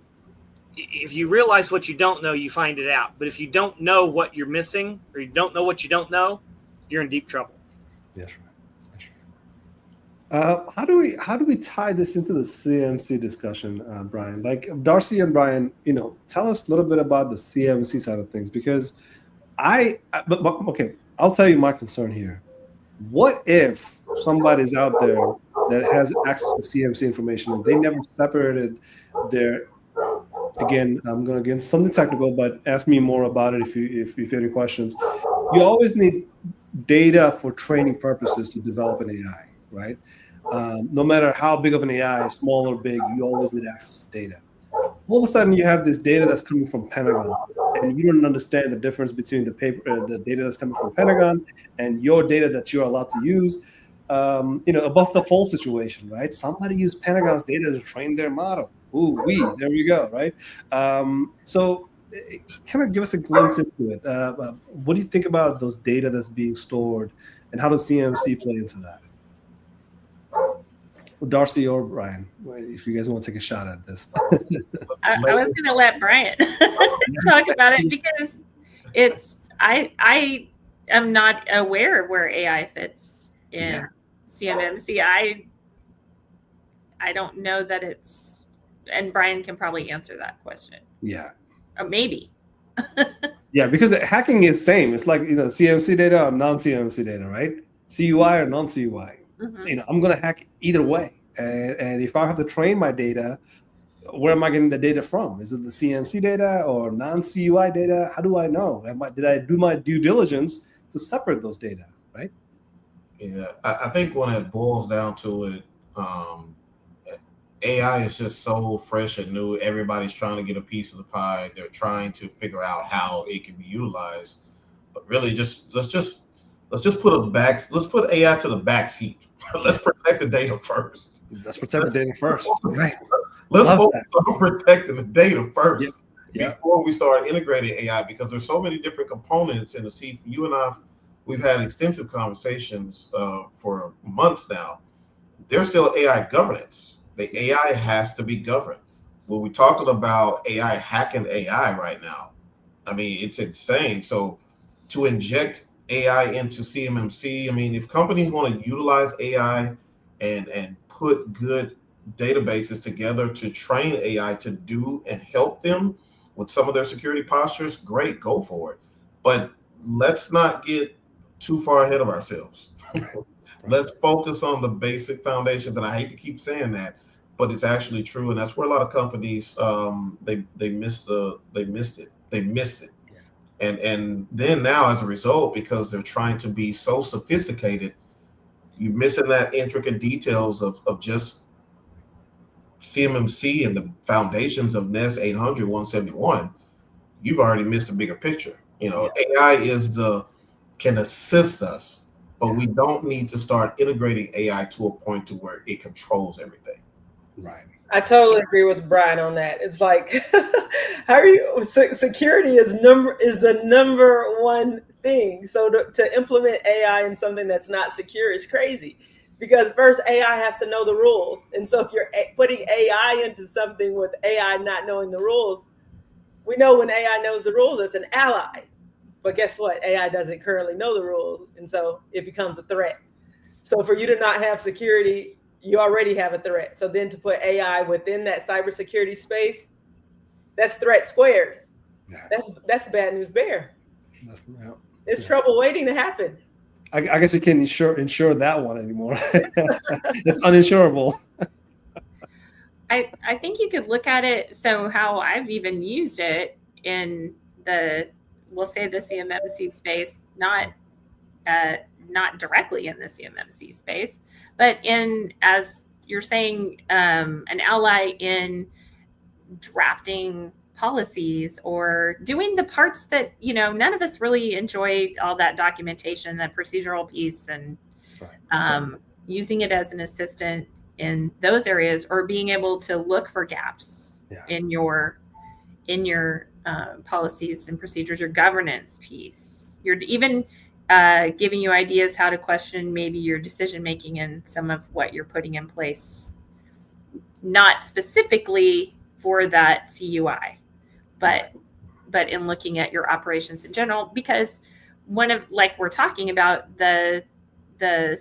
Speaker 7: if you realize what you don't know, you find it out. But if you don't know what you're missing, or you don't know what you don't know, you're in deep trouble.
Speaker 2: Yes, right. How do we tie this into the CMC discussion, Brian? Like Darcy and Brian, tell us a little bit about the CMC side of things, because okay, I'll tell you my concern here. What if somebody's out there that has access to CMC information and they never separated their, again, I'm going to get something technical, but ask me more about it if you have any questions. You always need data for training purposes to develop an AI, right? No matter how big of an AI, small or big, you always need access to data. All of a sudden, you have this data that's coming from Pentagon, and you don't understand the difference between the data that's coming from Pentagon and your data that you're allowed to use. Above the fold situation, right? Somebody used Pentagon's data to train their model. There we go, right? So kind of give us a glimpse into it. What do you think about those data that's being stored, and how does CMMC play into that? Darcy or Brian, if you guys want to take a shot at this.
Speaker 6: I was going to let Brian talk about it, because I am not aware of where AI fits in CMMC. I don't know that it's, and Brian can probably answer that question. Yeah. Or maybe.
Speaker 2: Yeah, because hacking is same. It's like, CMC data or non-CMC data, right? CUI or non-CUI. Mm-hmm. I'm going to hack either way. And if I have to train my data, where am I getting the data from? Is it the CMC data or non-CUI data? How do I know? Did I do my due diligence to separate those data, right?
Speaker 8: Yeah, I think when it boils down to it, AI is just so fresh and new. Everybody's trying to get a piece of the pie. They're trying to figure out how it can be utilized. But really, let's put AI to the back seat. Let's protect the data first.
Speaker 2: Let's protect the data first. Right.
Speaker 8: Let's focus on protecting the data first before we start integrating AI, because there's so many different components in the seat. You and I, we've had extensive conversations for months now. There's still AI governance. The AI has to be governed. When we're talking about AI hacking AI right now, I mean, it's insane. So to inject AI into CMMC, I mean, if companies want to utilize AI and put good databases together to train AI to do and help them with some of their security postures, great, go for it. But let's not get too far ahead of ourselves. Let's focus on the basic foundations. And I hate to keep saying that, but it's actually true. And that's where a lot of companies, they missed it. And then now, as a result, because they're trying to be so sophisticated, you're missing that intricate details of just CMMC and the foundations of NES 800, 171. You've already missed a bigger picture. AI can assist us, but we don't need to start integrating AI to a point to where it controls everything.
Speaker 2: Right.
Speaker 5: I totally agree with Brian on that. It's like, security is the number one thing. So to implement AI in something that's not secure is crazy, because first AI has to know the rules. And so if you're putting AI into something with AI not knowing the rules, we know when AI knows the rules, it's an ally. But guess what? AI doesn't currently know the rules. And so it becomes a threat. So for you to not have security, you already have a threat. So then to put AI within that cybersecurity space, That's threat squared.
Speaker 2: Yeah.
Speaker 5: That's bad news bear.
Speaker 2: Yeah.
Speaker 5: It's trouble waiting to happen.
Speaker 2: I guess you can't insure that one anymore. It's uninsurable.
Speaker 6: I think you could look at it. So how I've even used it in we'll say the CMMC space, not directly in the CMMC space, but as you're saying, an ally in drafting policies or doing the parts that, none of us really enjoy, all that documentation, the procedural piece, and using it as an assistant in those areas, or being able to look for gaps in your policies and procedures, your governance piece. You're even giving you ideas how to question maybe your decision making and some of what you're putting in place, not specifically for that CUI, but in looking at your operations in general. Because like we're talking about, the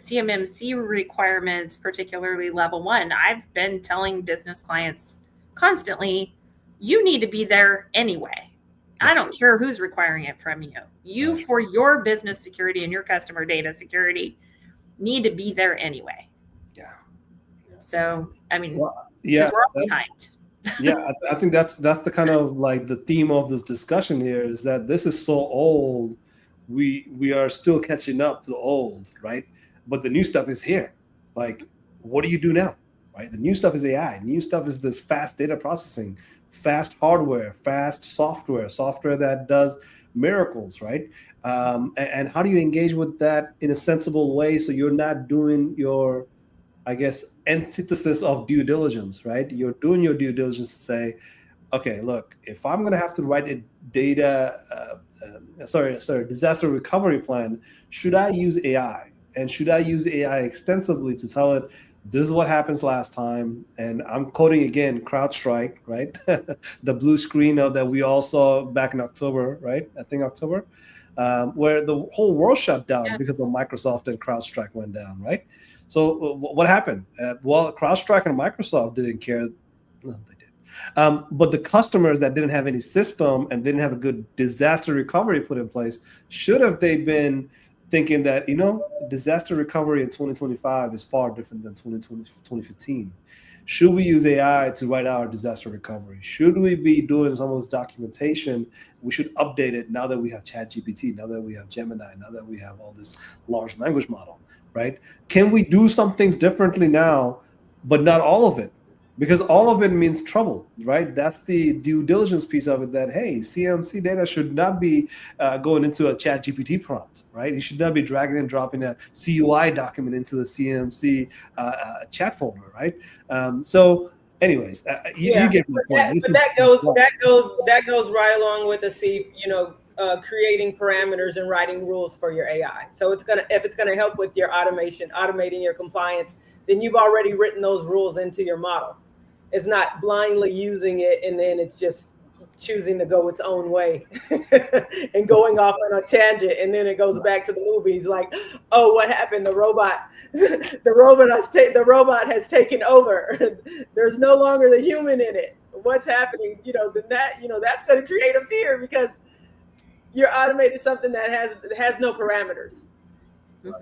Speaker 6: CMMC requirements, particularly level 1, I've been telling business clients constantly, you need to be there anyway. I don't care who's requiring it from you. You, for your business security and your customer data security, need to be there anyway.
Speaker 2: Yeah.
Speaker 6: So, I mean, we're all behind.
Speaker 2: I think that's the kind of like the theme of this discussion here, is that this is so old. We are still catching up to the old, right? But the new stuff is here. Like, what do you do now, right? The new stuff is AI. New stuff is this fast data processing, fast hardware, fast software that does miracles, right? And how do you engage with that in a sensible way so you're not doing your, I guess, antithesis of due diligence, right? You're doing your due diligence to say, okay, look, if I'm going to have to write a disaster recovery plan, should I use AI? And should I use AI extensively to tell it, this is what happens last time? And I'm quoting again, CrowdStrike, right? The blue screen that we all saw back in October, right? I think October, where the whole world shut down because of Microsoft, and CrowdStrike went down, right? So what happened? Well, CrowdStrike and Microsoft didn't care. No, they did. But the customers that didn't have any system and didn't have a good disaster recovery put in place, should have they been thinking that, disaster recovery in 2025 is far different than 2015. Should we use AI to write our disaster recovery? Should we be doing some of this documentation? We should update it now that we have ChatGPT, now that we have Gemini, now that we have all this large language model, right? Can we do some things differently now, but not all of it? Because all of it means trouble, right? That's the due diligence piece of it, that, hey, CMMC data should not be going into a ChatGPT prompt, right? You should not be dragging and dropping a CUI document into the CMMC chat folder, right? So anyways, you get my point.
Speaker 5: But that goes right along with the creating parameters and writing rules for your AI. So if it's gonna help with your automating your compliance, then you've already written those rules into your model. It's not blindly using it and then it's just choosing to go its own way and going off on a tangent, and then it goes back to the movies like, oh, what happened? The robot has taken over. There's no longer the human in it. What's happening? That's going to create a fear because you're automating something that has no parameters.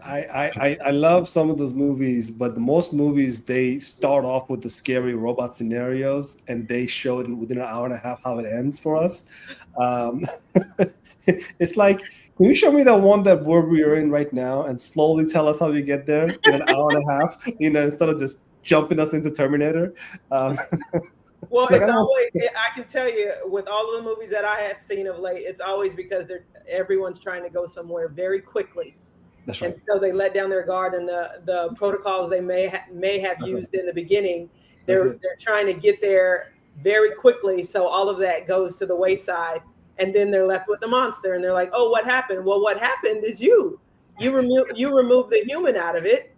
Speaker 2: I love some of those movies, but the most movies, they start off with the scary robot scenarios and they show it within an hour and a half how it ends for us. It's like, can you show me that one that we're in right now and slowly tell us how we get there in an hour and a half, instead of just jumping us into Terminator?
Speaker 5: Well, it's always, I can tell you, with all of the movies that I have seen of late, it's always because everyone's trying to go somewhere very quickly.
Speaker 2: That's right.
Speaker 5: And so they let down their guard, and the protocols they may have used in the beginning, they're trying to get there very quickly. So all of that goes to the wayside, and then they're left with the monster, and they're like, "Oh, what happened?" Well, what happened is you remove the human out of it,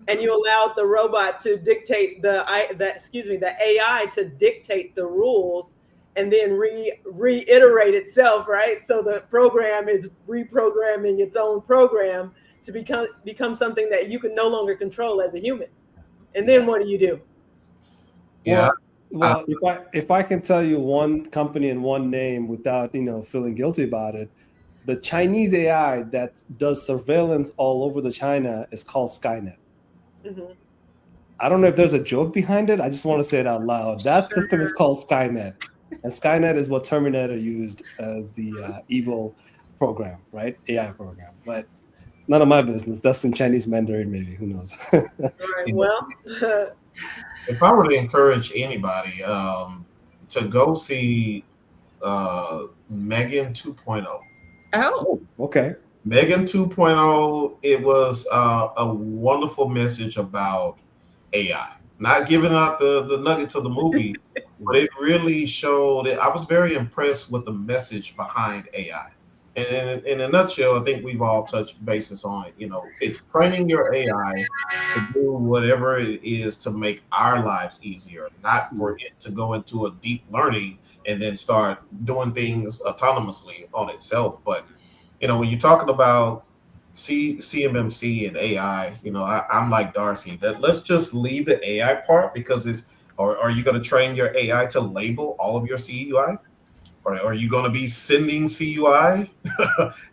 Speaker 5: and you allowed the robot to dictate the AI to dictate the rules, and then reiterate itself, right? So the program is reprogramming its own program to become something that you can no longer control as a human. And then what do you do?
Speaker 8: Yeah.
Speaker 2: Well, if I can tell you one company and one name without feeling guilty about it, the Chinese AI that does surveillance all over the China is called Skynet.
Speaker 5: Hmm.
Speaker 2: I don't know if there's a joke behind it. I just want to say it out loud. That system is called Skynet, and Skynet is what Terminator used as the evil program, right? AI program. But none of my business. That's in Chinese Mandarin, maybe. Who knows?
Speaker 5: All right. Well,
Speaker 8: If I were to encourage anybody to go see Megan 2.0.
Speaker 6: Oh,
Speaker 2: Okay.
Speaker 8: Megan 2.0, it was a wonderful message about AI. Not giving out the nuggets of the movie, but it really showed it. I was very impressed with the message behind AI. And in a nutshell, I think we've all touched bases on it. It's training your AI to do whatever it is to make our lives easier, not for it to go into a deep learning and then start doing things autonomously on itself. But when you're talking about CMMC and AI, I'm like Darcy. That let's just leave the AI part because or are you going to train your AI to label all of your CUI? Or are you going to be sending CUI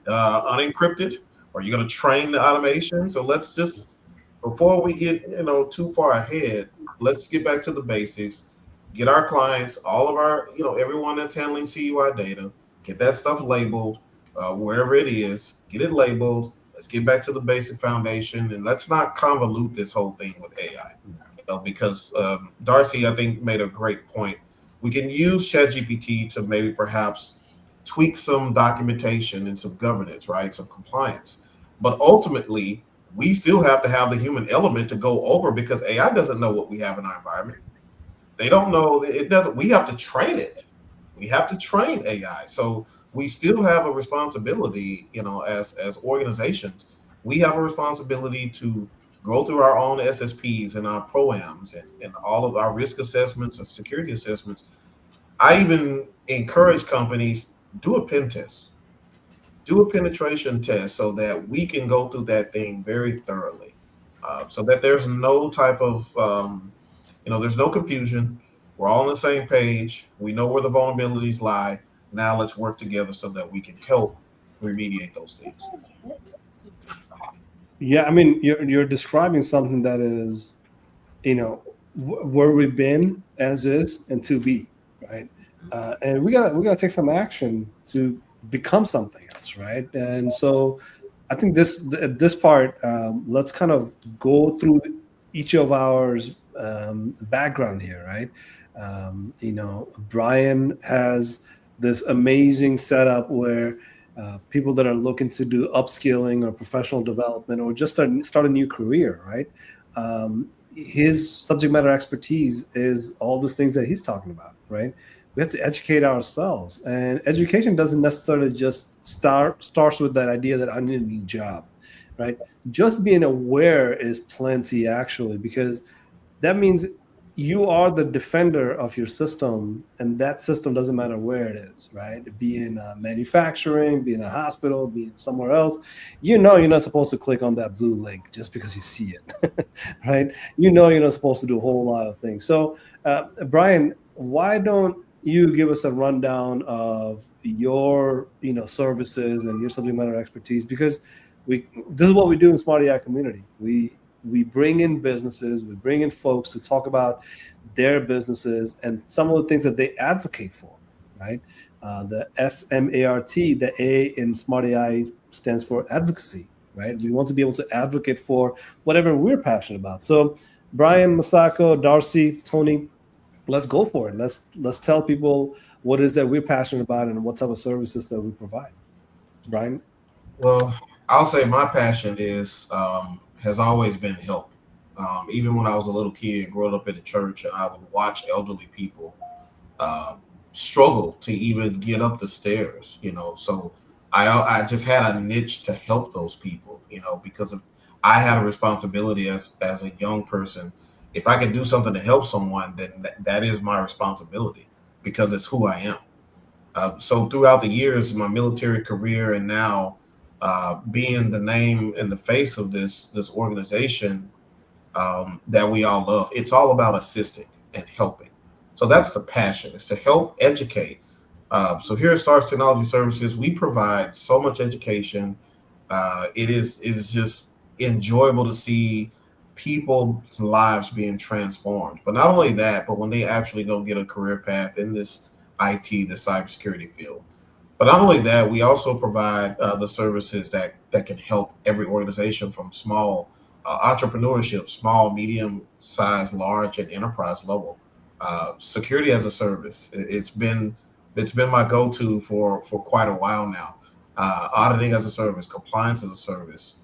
Speaker 8: unencrypted? Or are you going to train the automation? So let's just, before we get too far ahead, let's get back to the basics. Get our clients, all of our, everyone that's handling CUI data, get that stuff labeled wherever it is. Get it labeled. Let's get back to the basic foundation, and let's not convolute this whole thing with AI. Because Darcy, I think, made a great point. We can use ChatGPT to maybe perhaps tweak some documentation and some governance, right? Some compliance. But ultimately, we still have to have the human element to go over because AI doesn't know what we have in our environment. They don't know. It doesn't. We have to train it. We have to train AI. So we still have a responsibility, as organizations, we have a responsibility to go through our own SSPs and our PROAMs and all of our risk assessments and security assessments. I even encourage companies, do a pen test, do a penetration test so that we can go through that thing very thoroughly, so that there's no type of, there's no confusion. We're all on the same page. We know where the vulnerabilities lie. Now let's work together so that we can help remediate those things.
Speaker 2: Yeah, I mean, you're describing something that is, where we've been as is and to be, right? And we gotta take some action to become something else, right? And so, I think this part, let's kind of go through each of our background here, right? Brian has this amazing setup where people that are looking to do upskilling or professional development or just start a new career, right? His subject matter expertise is all those things that he's talking about, right? We have to educate ourselves, and education doesn't necessarily just starts with that idea that I need a new job, right? Just being aware is plenty, actually, because that means you are the defender of your system, and that system doesn't matter where it is, right? Be in manufacturing, be in a hospital, be in somewhere else. You're not supposed to click on that blue link just because you see it, right? You're not supposed to do a whole lot of things. So, Brian, why don't you give us a rundown of your services and your subject matter expertise? Because this is what we do in Smart AI community. We bring in businesses, we bring in folks to talk about their businesses and some of the things that they advocate for, right? The SMART, the A in Smart AI stands for advocacy, right? We want to be able to advocate for whatever we're passionate about. So Brian, Masako, Darcy, Tony, let's go for it. Let's tell people what it is that we're passionate about and what type of services that we provide. Brian?
Speaker 8: Well, I'll say my passion has always been help. Even when I was a little kid, growing up in the church, and I would watch elderly people struggle to even get up the stairs. So I just had a niche to help those people. Because I had a responsibility as a young person. If I can do something to help someone, then that is my responsibility because it's who I am. So throughout the years, my military career, and now being the name and the face of this organization that we all love, it's all about assisting and helping. So that's the passion, is to help educate. So here at Stars Technology Services, we provide so much education. It is just enjoyable to see people's lives being transformed. But not only that, but when they actually go get a career path in this IT, the cybersecurity field. But not only that, we also provide the services that can help every organization from small entrepreneurship, small, medium size, large, and enterprise level. Security as a service. It's been my go-to for quite a while now. Auditing as a service, compliance as a service,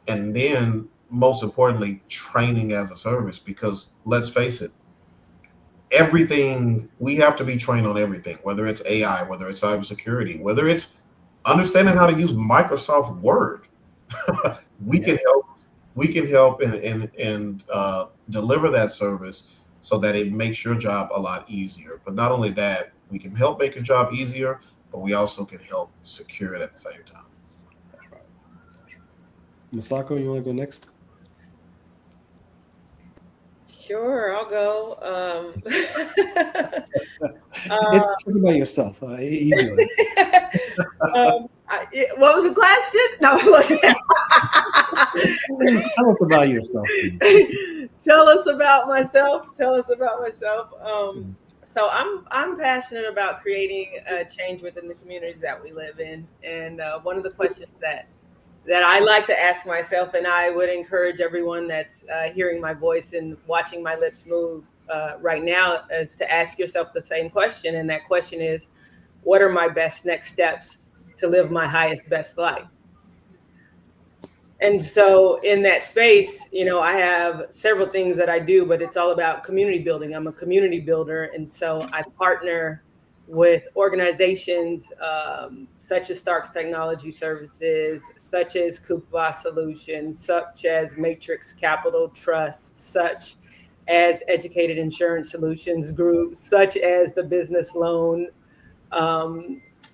Speaker 8: and then most importantly, training as a service. Because let's face it, everything, we have to be trained on everything, whether it's AI, whether it's cybersecurity, whether it's understanding how to use Microsoft Word. we can help and deliver that service so that it makes your job a lot easier. But not only that, we can help make your job easier, but we also can help secure it at the same time.
Speaker 2: Masako, you want to go next?
Speaker 5: Sure, I'll go.
Speaker 2: It's talk about yourself. You do it.
Speaker 5: What was the question? No,
Speaker 2: Tell us about yourself, please.
Speaker 5: Tell us about myself. So I'm passionate about creating change within the communities that we live in, and one of the questions that I like to ask myself, and I would encourage everyone that's hearing my voice and watching my lips move right now, is to ask yourself the same question. And that question is, what are my best next steps to live my highest, best life? And so in that space, I have several things that I do, but it's all about community building. I'm a community builder. And so I partner with organizations such as Starks Technology Services, such as Kupva Solutions, such as Matrix Capital Trust, such as Educated Insurance Solutions Group, such as the Business Loan,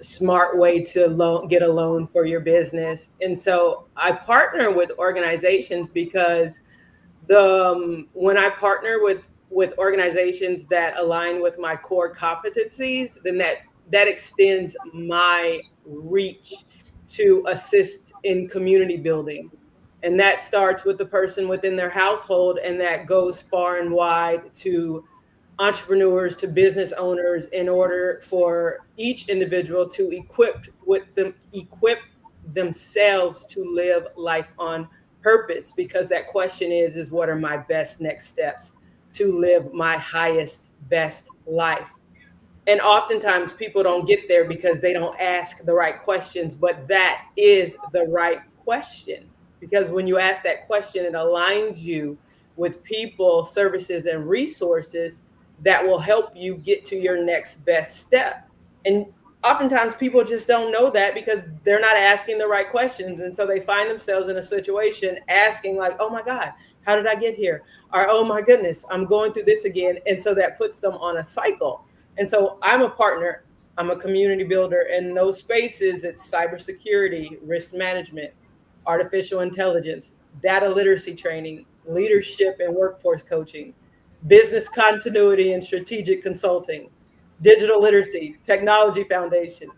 Speaker 5: smart way to get a loan for your business. And so I partner with organizations because when I partner with organizations that align with my core competencies, then that extends my reach to assist in community building. And that starts with the person within their household, and that goes far and wide to entrepreneurs, to business owners, in order for each individual to equip themselves to live life on purpose. Because that question is what are my best next steps to live my highest, best life? And oftentimes people don't get there because they don't ask the right questions, but that is the right question. Because when you ask that question, it aligns you with people, services, and resources that will help you get to your next best step. And oftentimes people just don't know that because they're not asking the right questions. And so they find themselves in a situation asking like, oh my God, how did I get here? Or, oh my goodness, I'm going through this again. And so that puts them on a cycle. And so I'm a partner, I'm a community builder. In those spaces, it's cybersecurity, risk management, artificial intelligence, data literacy training, leadership and workforce coaching, business continuity and strategic consulting, digital literacy, technology foundation,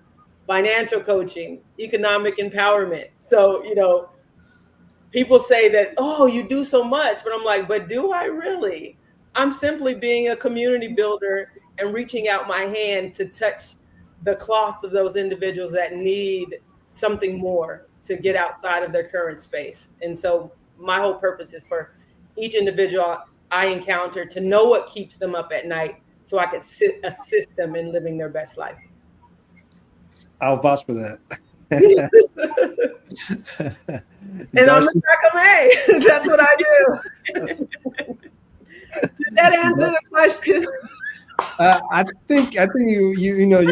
Speaker 5: financial coaching, economic empowerment. So, people say that, oh, you do so much, but I'm like, but do I really? I'm simply being a community builder and reaching out my hand to touch the cloth of those individuals that need something more to get outside of their current space. And so my whole purpose is for each individual I encounter to know what keeps them up at night so I could assist them in living their best life.
Speaker 2: I'll vouch for that.
Speaker 5: And I'm the macrame. That's what I do. Did that answer the question?
Speaker 2: I think you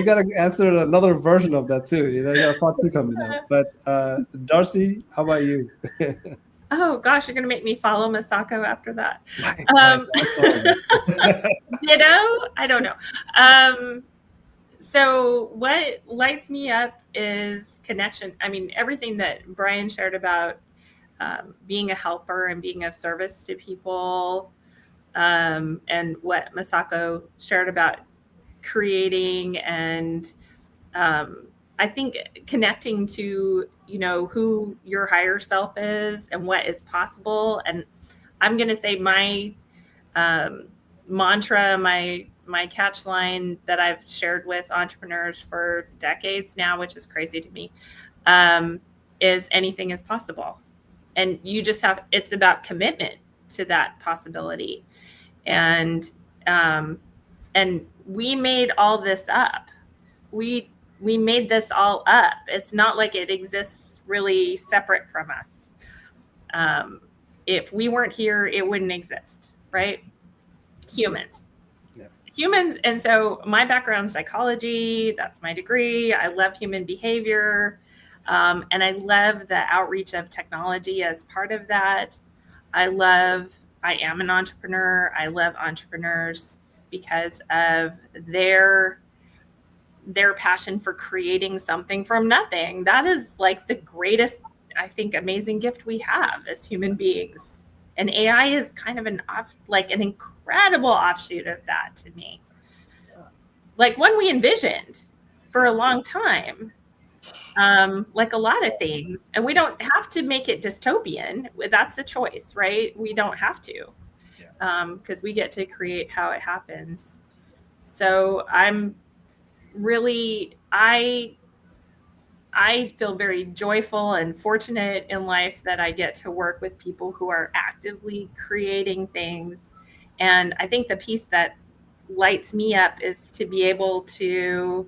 Speaker 2: got to answer another version of that too. You got a part 2 coming up. But Darcy, how about you?
Speaker 6: Oh gosh, you're gonna make me follow Masako after that. Ditto? I don't know. So what lights me up is connection. I mean, everything that Brian shared about being a helper and being of service to people and what Masako shared about creating and I think connecting to, who your higher self is and what is possible. And I'm going to say my mantra, my catch line that I've shared with entrepreneurs for decades now, which is crazy to me, is anything is possible. And you just it's about commitment to that possibility. And we made all this up. We made this all up. It's not like it exists really separate from us. If we weren't here, it wouldn't exist, right? Humans.
Speaker 2: Yeah.
Speaker 6: Humans. And so my background, psychology, that's my degree. I love human behavior. And I love the outreach of technology as part of that. I am an entrepreneur. I love entrepreneurs because of their passion for creating something from nothing. That is like the greatest, I think, amazing gift we have as human beings. And AI is kind of an incredible offshoot of that to me. Like one we envisioned for a long time, like a lot of things. And we don't have to make it dystopian. That's a choice, right? We don't have to, because we get to create how it happens. So I'm really, I feel very joyful and fortunate in life that I get to work with people who are actively creating things. And I think the piece that lights me up is to be able to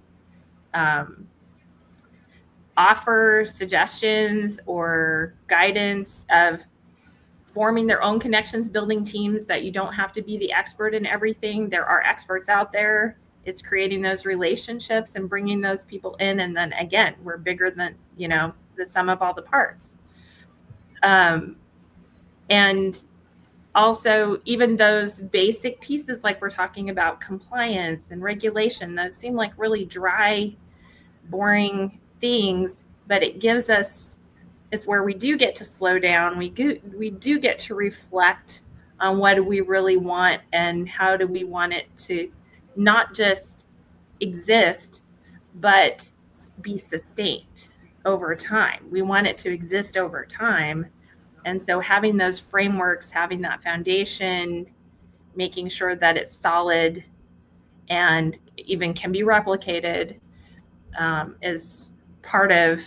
Speaker 6: offer suggestions or guidance of forming their own connections, building teams that you don't have to be the expert in everything. There are experts out there. It's creating those relationships and bringing those people in. And then again, we're bigger than, the sum of all the parts. And also even those basic pieces, like we're talking about compliance and regulation, those seem like really dry, boring things, but it gives us, it's where we do get to slow down. We do get to reflect on what do we really want and how do we want it to not just exist, but be sustained over time. We want it to exist over time. And so having those frameworks, having that foundation, making sure that it's solid and even can be replicated, is part of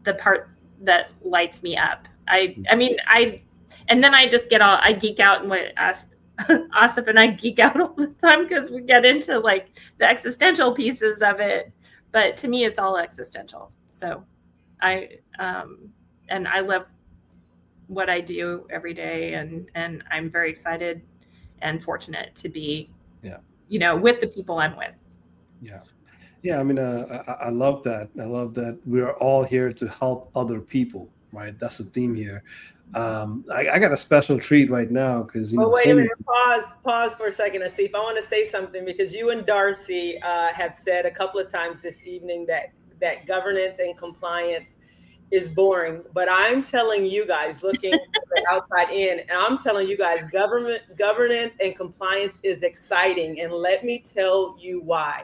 Speaker 6: the part that lights me up. And then I just I geek out and what Asif and I geek out all the time because we get into like the existential pieces of it, but to me it's all existential. So I love what I do every day, and I'm very excited and fortunate to be with the people I'm with.
Speaker 2: I mean, I love that. I love that we are all here to help other people, right? That's the theme here. I got a special treat right now because
Speaker 5: wait a minute. Pause for a second, Asif. I want to say something because you and Darcy have said a couple of times this evening that governance and compliance is boring. But I'm telling you guys, looking from the outside in, and I'm telling you guys, governance and compliance is exciting, and let me tell you why.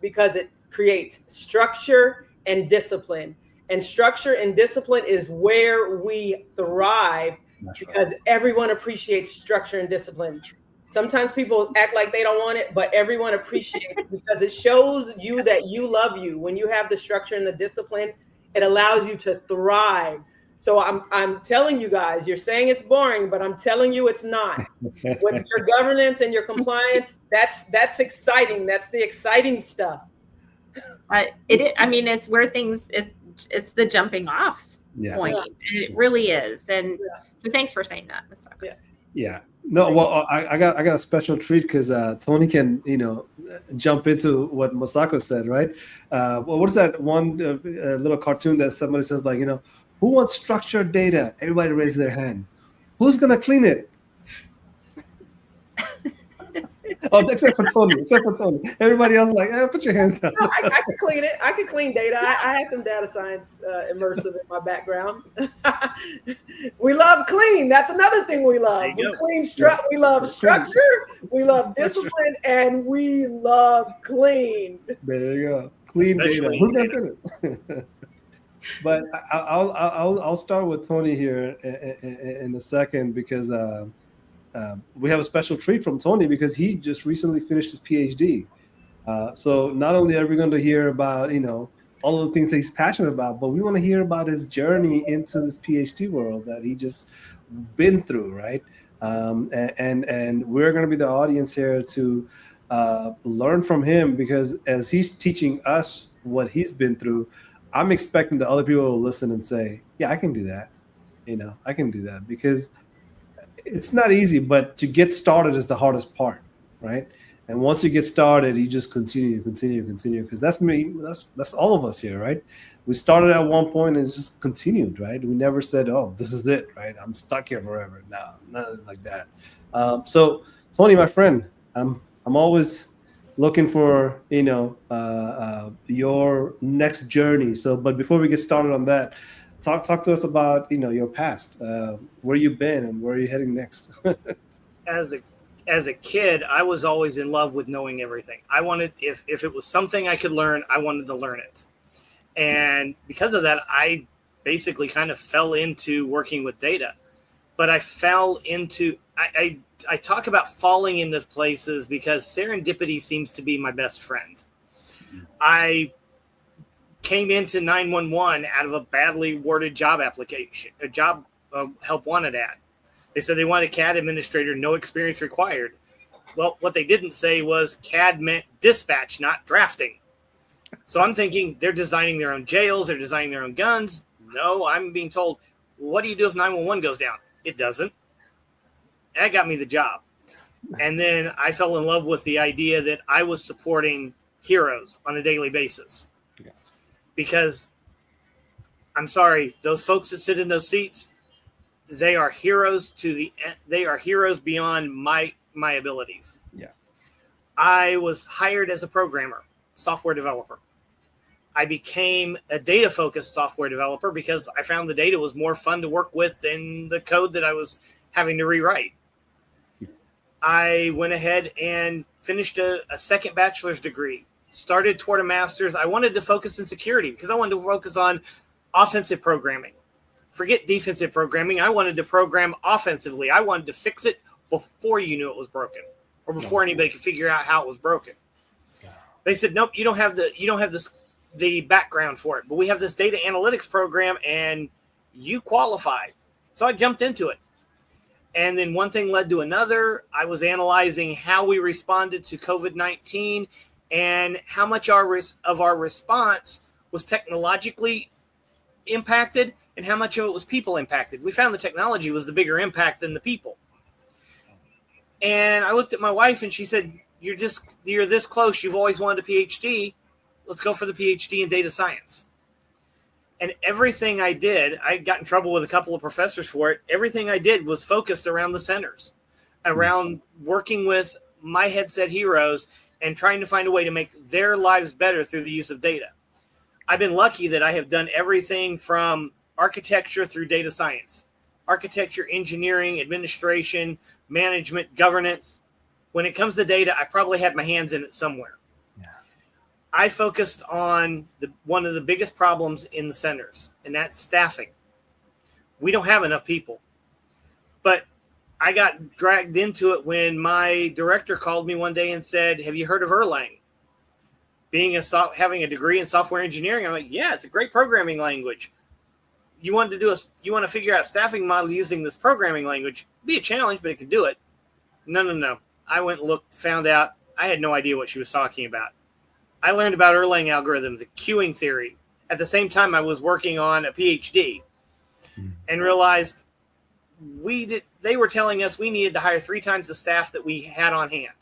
Speaker 5: Because it creates structure and discipline. And structure and discipline is where we thrive. That's because right. Everyone appreciates structure and discipline. Sometimes people act like they don't want it, but everyone appreciates it because it shows you that you love you. When you have the structure and the discipline, it allows you to thrive. So I'm telling you guys, you're saying it's boring, but I'm telling you it's not. With your governance and your compliance, that's exciting. That's the exciting stuff.
Speaker 6: It's where it's the jumping off point. And it really is. And so thanks for saying that, Masako.
Speaker 2: Yeah. No, well, I got a special treat because Tony can, jump into what Masako said, right? What is that one little cartoon that somebody says like, who wants structured data? Everybody raise their hand. Who's going to clean it? Oh, except for Tony. Everybody else like, put your hands down.
Speaker 5: No, I can clean it. I can clean data. I have some data science immersive in my background. We love clean. That's another thing we love. We love structure. We love discipline, and we love clean.
Speaker 2: There you go. Clean data. Who's that? But I'll start with Tony here in a second, because we have a special treat from Tony, because he just recently finished his PhD. So not only are we going to hear about all of the things that he's passionate about, but we want to hear about his journey into this PhD world that he just been through, right? And we're going to be the audience here to learn from him, because as he's teaching us what he's been through, I'm expecting the other people to listen and say, yeah, I can do that. I can do that, because it's not easy, but to get started is the hardest part, right? And once you get started, you just continue, because that's me. That's all of us here, right? We started at one point and it's just continued, right? We never said, oh, this is it, right? I'm stuck here forever. No, nothing like that. So Tony, my friend, I'm always looking for your next journey. So, but before we get started on that, talk to us about your past, where you've been and where you're heading next.
Speaker 7: As a kid, I was always in love with knowing everything. I wanted, if it was something I could learn, I wanted to learn it. And because of that, I basically kind of fell into working with data. But I fell into, I talk about falling into places because serendipity seems to be my best friend. I came into 911 out of a badly worded job application, a job help wanted ad. They said they wanted a CAD administrator, no experience required. Well, what they didn't say was CAD meant dispatch, not drafting. So I'm thinking they're designing their own jails, they're designing their own guns. No, I'm being told, what do you do if 911 goes down? It doesn't. That got me the job. And then I fell in love with the idea that I was supporting heroes on a daily basis. Yes. Because, I'm sorry, those folks that sit in those seats, they are heroes beyond my abilities.
Speaker 2: Yeah.
Speaker 7: I was hired as a programmer, software developer. I became a data-focused software developer because I found the data was more fun to work with than the code that I was having to rewrite. I went ahead and finished a second bachelor's degree, started toward a master's. I wanted to focus in security because I wanted to focus on offensive programming. Forget defensive programming. I wanted to program offensively. I wanted to fix it before you knew it was broken or before anybody could figure out how it was broken. They said, nope, you don't have the background for it, but we have this data analytics program and you qualify. So I jumped into it. And then one thing led to another. I was analyzing how we responded to COVID-19 and how much of our response was technologically impacted and how much of it was people impacted. We found the technology was the bigger impact than the people. And I looked at my wife and she said, you're this close. You've always wanted a PhD. Let's go for the PhD in data science. And everything I did, I got in trouble with a couple of professors for it. Everything I did was focused around the centers, around working with my headset heroes and trying to find a way to make their lives better through the use of data. I've been lucky that I have done everything from architecture through data science, architecture, engineering, administration, management, governance. When it comes to data, I probably had my hands in it somewhere. I focused on one of the biggest problems in the centers, and that's staffing. We don't have enough people. But I got dragged into it when my director called me one day and said, have you heard of Erlang? Having a degree in software engineering, I'm like, yeah, it's a great programming language. You want to figure out staffing model using this programming language? It'd be a challenge, but it could do it. No. I went and looked, found out. I had no idea what she was talking about. I learned about Erlang algorithms, the queuing theory. At the same time, I was working on a PhD and realized they were telling us we needed to hire 3 times the staff that we had on hand.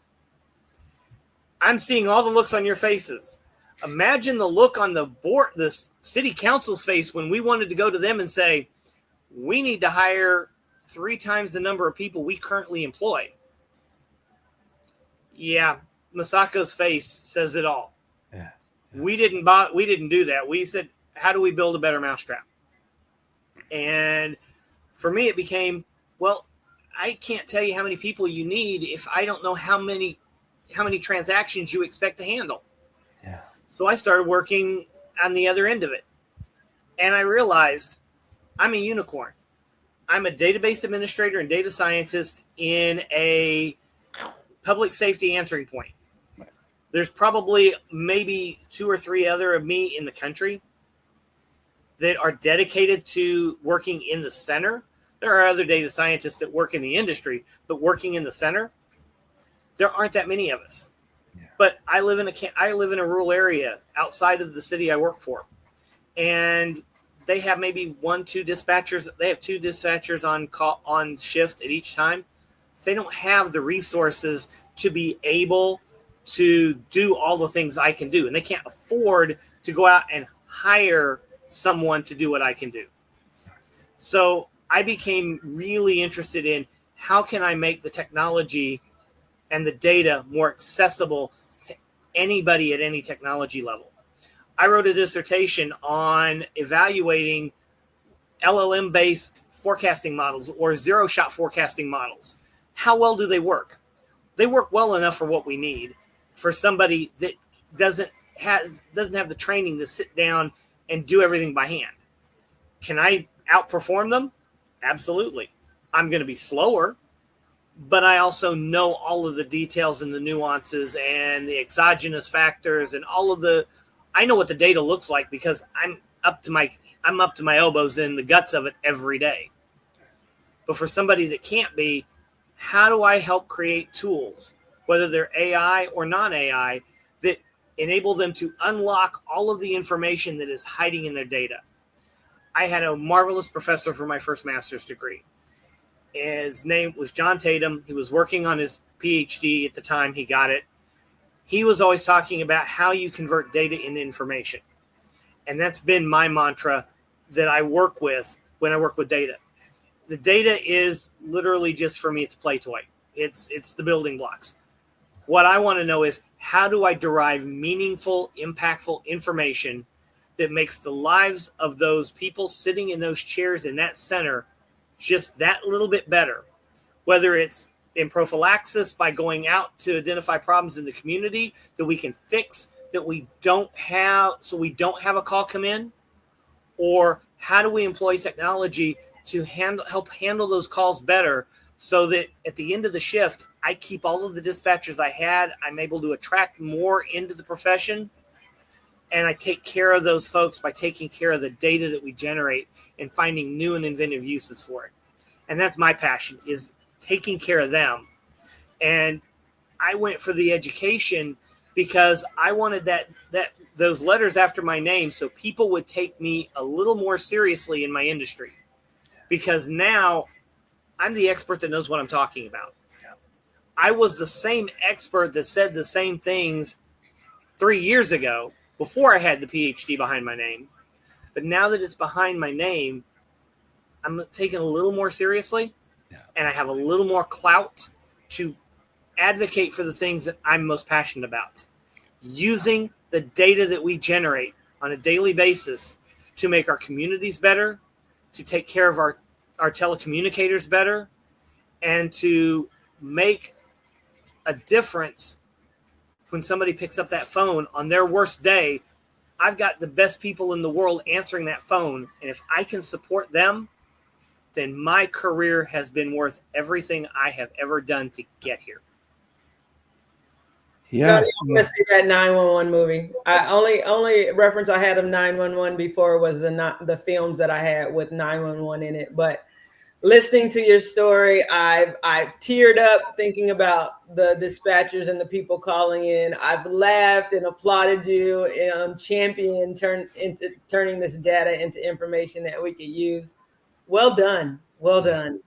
Speaker 7: I'm seeing all the looks on your faces. Imagine the look on the city council's face when we wanted to go to them and say, we need to hire 3 times the number of people we currently employ. Yeah, Masako's face says it all.
Speaker 2: Yeah.
Speaker 7: We didn't do that. We said, how do we build a better mousetrap? And for me, it became, well, I can't tell you how many people you need if I don't know how many transactions you expect to handle.
Speaker 2: Yeah.
Speaker 7: So I started working on the other end of it. And I realized I'm a unicorn. I'm a database administrator and data scientist in a public safety answering point. There's probably maybe 2 or 3 other of me in the country that are dedicated to working in the center. There are other data scientists that work in the industry, but working in the center, there aren't that many of us.
Speaker 2: Yeah.
Speaker 7: But I live in a rural area outside of the city I work for, and they have maybe 1-2 dispatchers. They have 2 dispatchers on shift at each time. They don't have the resources to be able to do all the things I can do, and they can't afford to go out and hire someone to do what I can do. So I became really interested in how can I make the technology and the data more accessible to anybody at any technology level. I wrote a dissertation on evaluating LLM-based forecasting models or zero-shot forecasting models. How well do they work? They work well enough for what we need. For somebody that doesn't have the training to sit down and do everything by hand. Can I outperform them? Absolutely. I'm going to be slower, but I also know all of the details and the nuances and the exogenous factors and I know what the data looks like because I'm up to my elbows in the guts of it every day. But for somebody that can't be, how do I help create tools, whether they're AI or non-AI, that enable them to unlock all of the information that is hiding in their data? I had a marvelous professor for my first master's degree. His name was John Tatum. He was working on his PhD at the time he got it. He was always talking about how you convert data into information. And that's been my mantra that I work with when I work with data. The data is literally just, for me, it's a play toy. It's the building blocks. What I want to know is, how do I derive meaningful, impactful information that makes the lives of those people sitting in those chairs in that center just that little bit better? Whether it's in prophylaxis by going out to identify problems in the community that we can fix, that we don't have, so we don't have a call come in, or how do we employ technology to help handle those calls better so that at the end of the shift, I keep all of the dispatchers I had. I'm able to attract more into the profession, and I take care of those folks by taking care of the data that we generate and finding new and inventive uses for it. And that's my passion, is taking care of them. And I went for the education because I wanted those letters after my name so people would take me a little more seriously in my industry. Because now I'm the expert that knows what I'm talking about. I was the same expert that said the same things 3 years ago before I had the PhD behind my name. But now that it's behind my name, I'm taken a little more seriously, and I have a little more clout to advocate for the things that I'm most passionate about. Using the data that we generate on a daily basis to make our communities better, to take care of our telecommunicators better, and to make a difference when somebody picks up that phone on their worst day. I've got the best people in the world answering that phone, and if I can support them, then my career has been worth everything I have ever done to get here.
Speaker 2: Yeah,
Speaker 5: Tony, I'm gonna see that 911 movie. I only reference I had of 911 before was the films that I had with 911 in it. But listening to your story, I've teared up thinking about the dispatchers and the people calling in. I've laughed and applauded you and championed turning this data into information that we could use. Well done. Well done.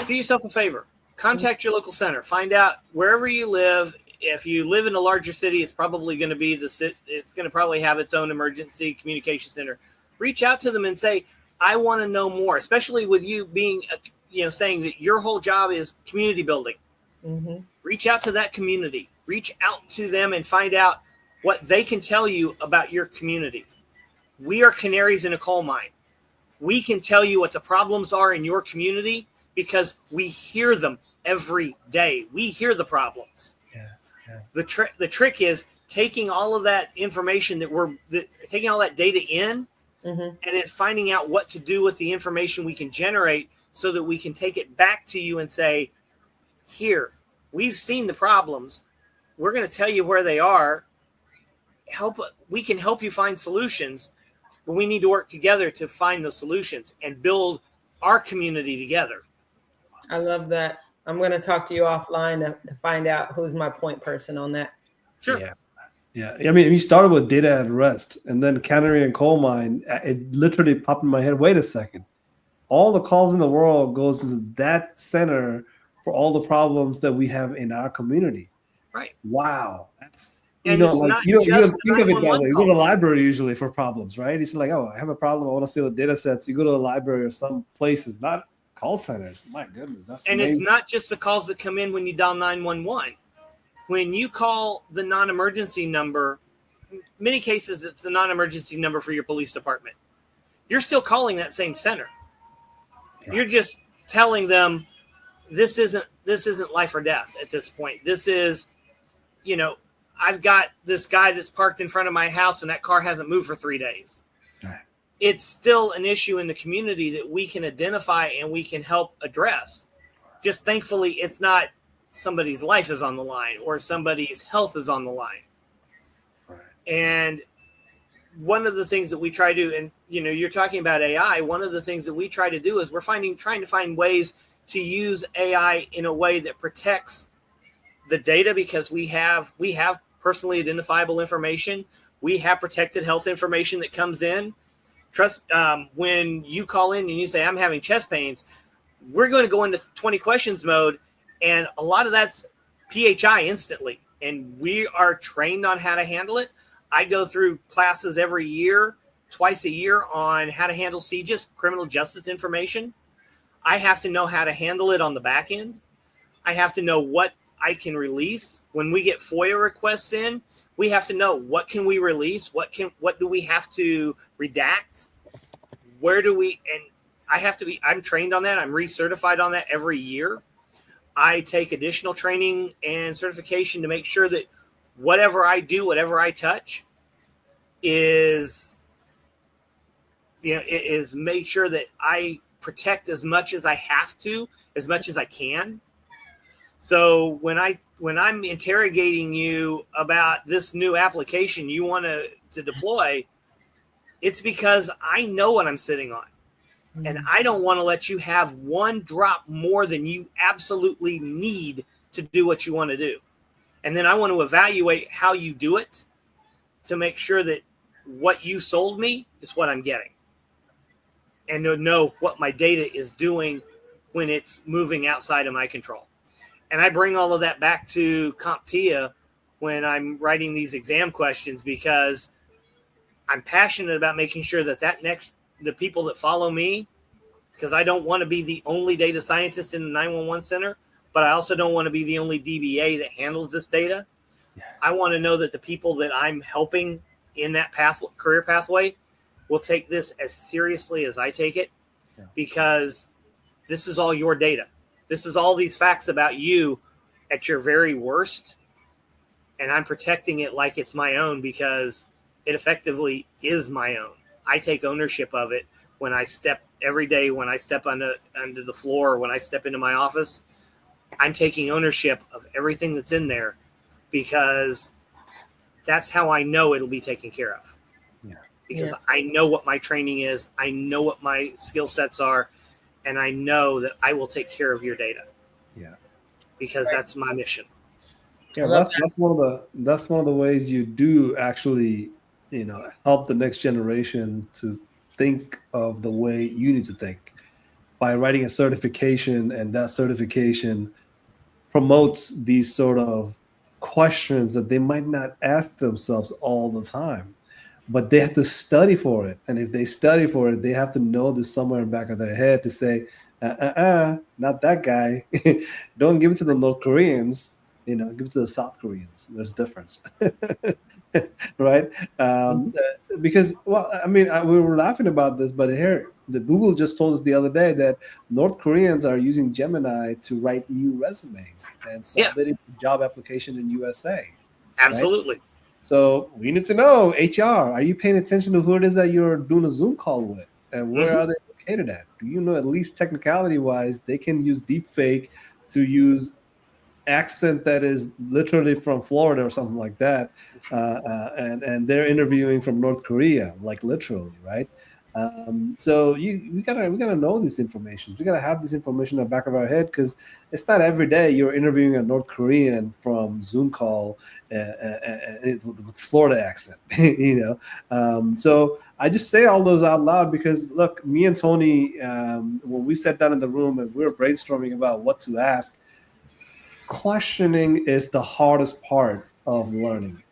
Speaker 7: Do yourself a favor. Contact your local center. Find out wherever you live. If you live in a larger city, it's probably going to be it's going to probably have its own emergency communication center. Reach out to them and say, I want to know more, especially with you being, saying that your whole job is community building.
Speaker 5: Mm-hmm.
Speaker 7: Reach out to that community. reach out to them and find out what they can tell you about your community. We are canaries in a coal mine. We can tell you what the problems are in your community because we hear them every day. We hear the problems. The trick is taking all of that information taking all that data in, and then finding out what to do with the information we can generate so that we can take it back to you and say, here, we've seen the problems. We're going to tell you where they are. We can help you find solutions, but we need to work together to find the solutions and build our community together.
Speaker 5: I love that. I'm going to talk to you offline to find out who's my point person on that.
Speaker 7: Sure.
Speaker 2: Yeah. I mean, we started with data at rest, and then cannery and coal mine. It literally popped in my head. Wait a second. All the calls in the world goes to that center for all the problems that we have in our community.
Speaker 7: Right.
Speaker 2: Wow. That's
Speaker 7: you don't think of it that way.
Speaker 2: You go to the library usually for problems, right? It's like, oh, I have a problem. I want to see the data sets. You go to the library or some places, not call centers. My goodness, that's amazing.
Speaker 7: It's not just the calls that come in when you dial 911. When you call the non-emergency number, in many cases it's a non-emergency number for your police department. You're still calling that same center. Yeah. You're just telling them this isn't life or death at this point. This is, I've got this guy that's parked in front of my house and that car hasn't moved for 3 days. Right. It's still an issue in the community that we can identify and we can help address. Just thankfully, it's not somebody's life is on the line or somebody's health is on the line. Right. And one of the things that we try to do, and you're talking about AI, one of the things that we try to do is we're trying to find ways to use AI in a way that protects the data, because we have personally identifiable information. We have protected health information that comes in. Trust, when you call in and you say, I'm having chest pains, we're going to go into 20 questions mode. And a lot of that's PHI instantly. And we are trained on how to handle it. I go through classes every year, twice a year, on how to handle CJIS, criminal justice information. I have to know how to handle it on the back end. I have to know what I can release. When we get FOIA requests in, we have to know what can we release, what do we have to redact, I'm trained on that. I'm recertified on that every year. I take additional training and certification to make sure that whatever I do, whatever I touch is made sure that I protect as much as I have to, as much as I can. So when I'm interrogating you about this new application you want to deploy, it's because I know what I'm sitting on. Mm-hmm. And I don't want to let you have one drop more than you absolutely need to do what you want to do. And then I want to evaluate how you do it to make sure that what you sold me is what I'm getting. And to know what my data is doing when it's moving outside of my control. And I bring all of that back to CompTIA when I'm writing these exam questions, because I'm passionate about making sure that the people that follow me, because I don't want to be the only data scientist in the 911 center, but I also don't want to be the only DBA that handles this data. Yeah. I want to know that the people that I'm helping in that career pathway will take this as seriously as I take it, because this is all your data. This is all these facts about you at your very worst. And I'm protecting it like it's my own, because it effectively is my own. I take ownership of it when I step every day, when I step under the floor, when I step into my office. I'm taking ownership of everything that's in there, because that's how I know it'll be taken care of. Yeah. Because I know what my training is. I know what my skill sets are. And I know that I will take care of your data. Yeah. Because that's my mission.
Speaker 2: Yeah, that's one of the ways you do actually, help the next generation to think of the way you need to think, by writing a certification, and that certification promotes these sort of questions that they might not ask themselves all the time, but they have to study for it. And if they study for it, they have to know this somewhere in the back of their head to say, not that guy. Don't give it to the North Koreans. Give it to the South Koreans. There's difference, right? Because, well, I mean, we were laughing about this, but here, the Google just told us the other day that North Koreans are using Gemini to write new resumes and submitting job application in USA.
Speaker 7: Absolutely.
Speaker 2: Right? So we need to know, HR, are you paying attention to who it is that you're doing a Zoom call with? And where are they located at? Do you know, at least technicality-wise, they can use deepfake to use accent that is literally from Florida or something like that, and they're interviewing from North Korea, like literally, right? So we gotta know this information. We gotta have this information in the back of our head, because it's not every day you're interviewing a North Korean from Zoom call with Florida accent, So I just say all those out loud because, look, me and Tony, when we sat down in the room and we were brainstorming about what to ask, questioning is the hardest part of learning.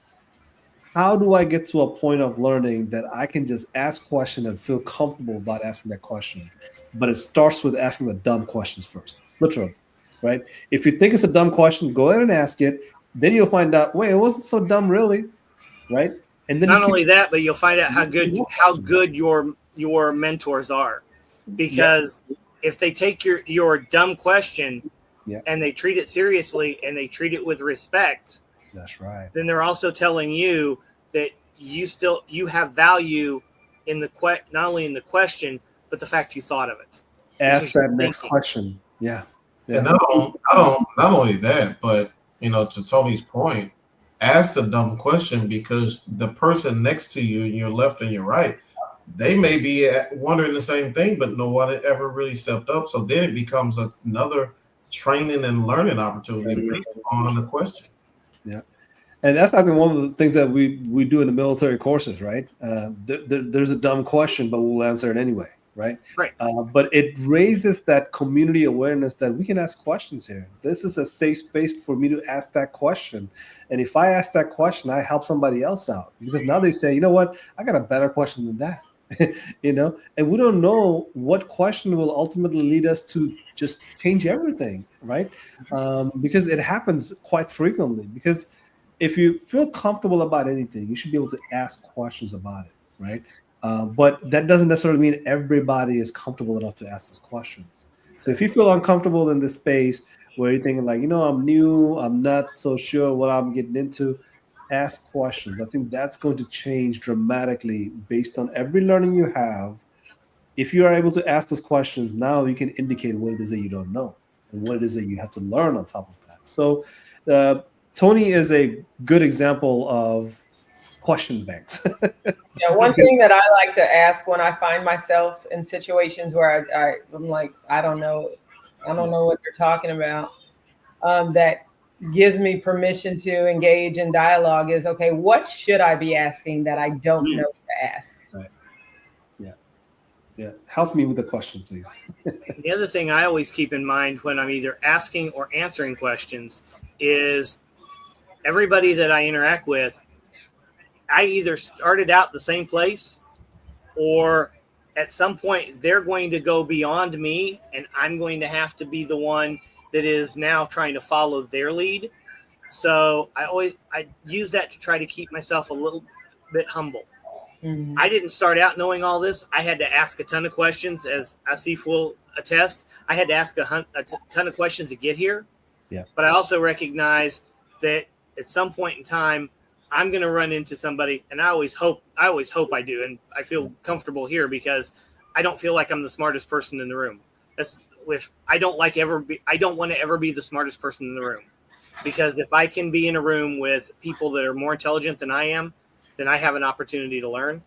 Speaker 2: How do I get to a point of learning that I can just ask questions and feel comfortable about asking that question? But it starts with asking the dumb questions first, literally, right? If you think it's a dumb question, go ahead and ask it. Then you'll find out, wait, it wasn't so dumb, really, right? And then
Speaker 7: not only that, but you'll find out how good your mentors are, because if they take your dumb question and they treat it seriously and they treat it with respect,
Speaker 2: that's right.
Speaker 7: Then they're also telling you that you have value in the not only in the question, but the fact you thought of it.
Speaker 2: Ask that next question. Yeah.
Speaker 8: And not only that, but to Tony's point, ask the dumb question, because the person next to you, your left and your right, they may be wondering the same thing, but no one ever really stepped up. So then it becomes another training and learning opportunity based on the question.
Speaker 2: Yeah. And that's, I think, one of the things that we do in the military courses, right? There's a dumb question, but we'll answer it anyway, right?
Speaker 7: Right.
Speaker 2: But it raises that community awareness that we can ask questions here. This is a safe space for me to ask that question. And if I ask that question, I help somebody else out, because now they say, you know what, I got a better question than that. And we don't know what question will ultimately lead us to just change everything, right? Because it happens quite frequently. Because if you feel comfortable about anything, you should be able to ask questions about it, right? But that doesn't necessarily mean everybody is comfortable enough to ask those questions. So if you feel uncomfortable in this space where you're thinking like, I'm new, I'm not so sure what I'm getting into, ask questions. I think that's going to change dramatically based on every learning you have. If you are able to ask those questions, now you can indicate what it is that you don't know and what it is that you have to learn on top of that. So Tony is a good example of question banks.
Speaker 5: One thing that I like to ask when I find myself in situations where I'm like, I don't know what you're talking about, that gives me permission to engage in dialogue is, okay, what should I be asking that I don't know to ask?
Speaker 2: Right. Yeah. Help me with the question, please.
Speaker 7: The other thing I always keep in mind when I'm either asking or answering questions is everybody that I interact with, I either started out the same place, or at some point they're going to go beyond me and I'm going to have to be the one that is now trying to follow their lead. So I use that to try to keep myself a little bit humble. Mm-hmm. I didn't start out knowing all this. I had to ask a ton of questions, as Asif will attest. I had to ask a ton of questions to get here.
Speaker 2: Yeah.
Speaker 7: But I also recognize that at some point in time, I'm going to run into somebody, and I always hope I do. And I feel comfortable here because I don't feel like I'm the smartest person in the room. I don't want to ever be the smartest person in the room, because if I can be in a room with people that are more intelligent than I am, then I have an opportunity to learn.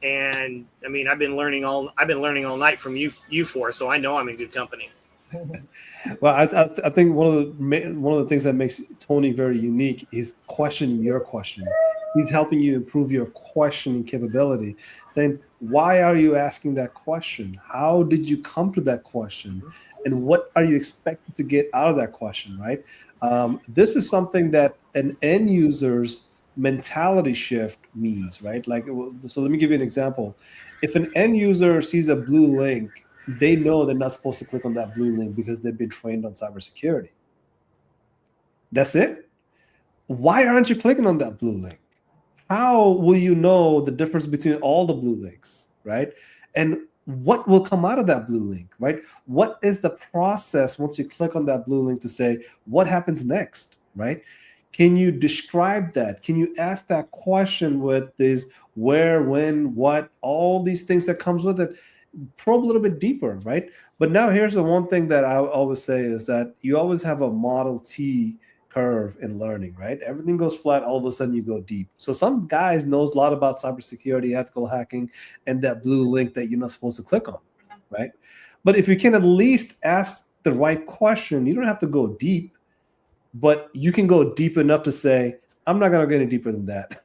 Speaker 7: And I mean, I've been learning all night from you four, so I know I'm in good company.
Speaker 2: Well, I think one of the things that makes Tony very unique is questioning your question. He's helping you improve your questioning capability, saying, why are you asking that question? How did you come to that question? And what are you expected to get out of that question, right? This is something that an end user's mentality shift means, right? Like, so let me give you an example. If an end user sees a blue link, they know they're not supposed to click on that blue link because they've been trained on cybersecurity. That's it? Why aren't you clicking on that blue link? How will you know the difference between all the blue links, right? And what will come out of that blue link, right? What is the process once you click on that blue link to say, what happens next, right? Can you describe that? Can you ask that question with this where, when, what, all these things that comes with it? Probe a little bit deeper, right? But now here's the one thing that I always say is that you always have a Model T curve in learning, right? Everything goes flat, all of a sudden you go deep. So some guys knows a lot about cybersecurity, ethical hacking, and that blue link that you're not supposed to click on, right? But if you can at least ask the right question, you don't have to go deep, but you can go deep enough to say, I'm not going to get any deeper than that.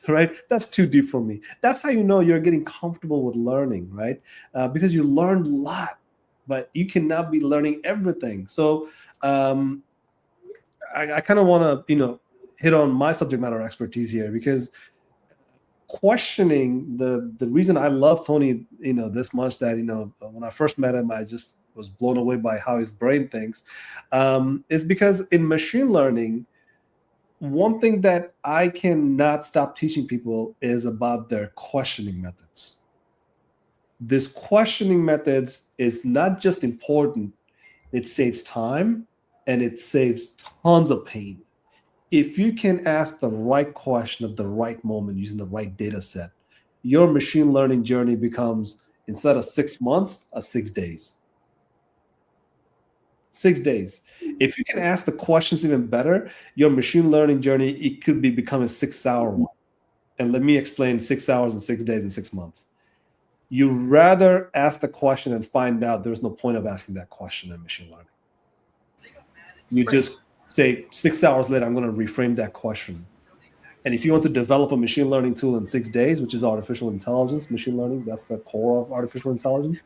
Speaker 2: Right? That's too deep for me. That's how you know you're getting comfortable with learning, right? Because you learned a lot, but you cannot be learning everything. So I kind of want to, hit on my subject matter expertise here, because questioning, the reason I love Tony, this much, that, when I first met him, I just was blown away by how his brain thinks, is because in machine learning, one thing that I cannot stop teaching people is about their questioning methods. This questioning methods is not just important, it saves time and it saves tons of pain. If you can ask the right question at the right moment using the right data set, your machine learning journey becomes, instead of 6 months, 6 days. 6 days. If you can ask the questions even better, your machine learning journey, it could become a 6-hour one. And let me explain 6 hours and 6 days and 6 months. You rather ask the question and find out there's no point of asking that question in machine learning. You just say 6 hours later, I'm going to reframe that question. And if you want to develop a machine learning tool in 6 days, which is artificial intelligence, machine learning, that's the core of artificial intelligence.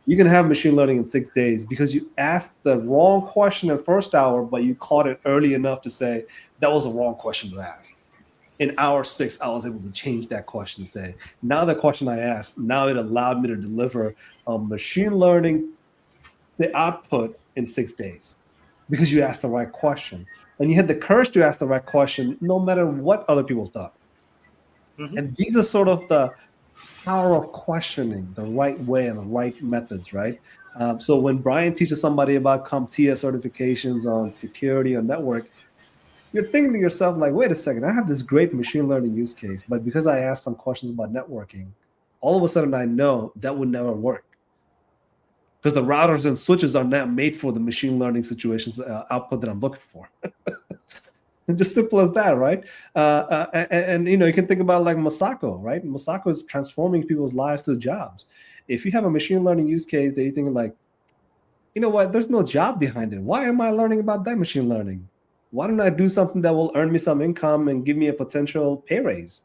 Speaker 2: You can have machine learning in 6 days because you asked the wrong question in the first hour, but you caught it early enough to say, that was a wrong question to ask. In hour 6, I was able to change that question and say, now the question I asked, now it allowed me to deliver a machine learning, the output in 6 days because you asked the right question. And you had the courage to ask the right question no matter what other people thought. Mm-hmm. And these are sort of the power of questioning the right way and the right methods, right? So when Brian teaches somebody about CompTIA certifications on security or network, you're thinking to yourself, like, wait a second, I have this great machine learning use case, but because I asked some questions about networking, all of a sudden I know that would never work. Because the routers and switches are not made for the machine learning situations, output that I'm looking for. Just simple as that, right? And you can think about like Masako, right? Masako is transforming people's lives to jobs. If you have a machine learning use case that you're thinking like, you know what, there's no job behind it. Why am I learning about that machine learning? Why don't I do something that will earn me some income and give me a potential pay raise?